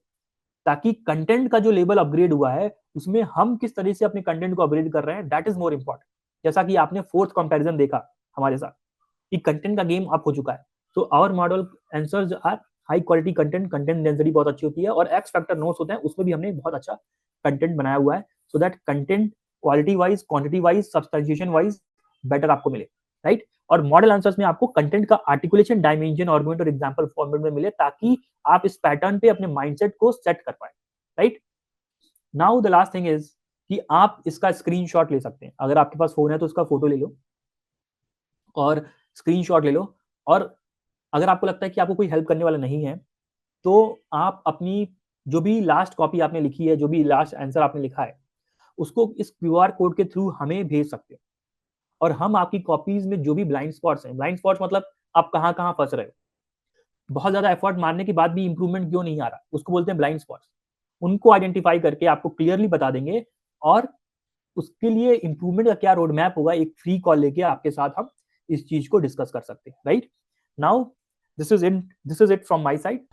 ताकि कंटेंट का जो लेवल अपग्रेड हुआ है उसमें हम किस तरह से अपने कंटेंट को अपग्रेड कर रहे हैं, दैट इज मोर इंपॉर्टेंट। जैसा कि आपने फोर्थ कंपैरिजन देखा हमारे साथ कि कंटेंट का गेम अप हो चुका है। तो our model answers are high quality content, content density बहुत अच्छी होती है, और एक्स फैक्टर नोट्स होते हैं, उसमें भी हमने बहुत अच्छा कंटेंट बनाया हुआ है, so that content quality wise, quantity wise, substantiation wise better आपको मिले, राइट। और मॉडल आंसर्स में आपको कंटेंट का आर्टिकुलेशन, डायमेंशन, आर्गुमेंट और एग्जांपल फॉर्मेट में मिले, ताकि आप इस पैटर्न पे अपने माइंडसेट को सेट कर पाए, right. Now the last thing is कि आप इसका स्क्रीनशॉट ले सकते हैं। अगर आपके पास फोन है तो उसका फोटो ले लो और स्क्रीनशॉट ले लो, और अगर आपको लगता है कि आपको कोई हेल्प करने वाला नहीं है तो आप अपनी जो भी लास्ट कॉपी आपने लिखी है, जो भी लास्ट आंसर आपने लिखा है, उसको इस क्यूआर कोड के थ्रू हमें भेज सकते हो, और हम आपकी कॉपीज में जो भी ब्लाइंड स्पॉट्स हैं, ब्लाइंड स्पॉट्स मतलब आप कहाँ कहाँ फंस रहे हो, बहुत ज्यादा एफर्ट मारने के बाद भी इंप्रूवमेंट क्यों नहीं आ रहा, उसको बोलते हैं ब्लाइंड स्पॉट्स। उनको आइडेंटिफाई करके आपको क्लियरली बता देंगे, और उसके लिए इंप्रूवमेंट का क्या रोड मैप होगा, एक फ्री कॉल लेके आपके साथ हम इस चीज को डिस्कस कर सकते हैं, right. Now this is it from my side.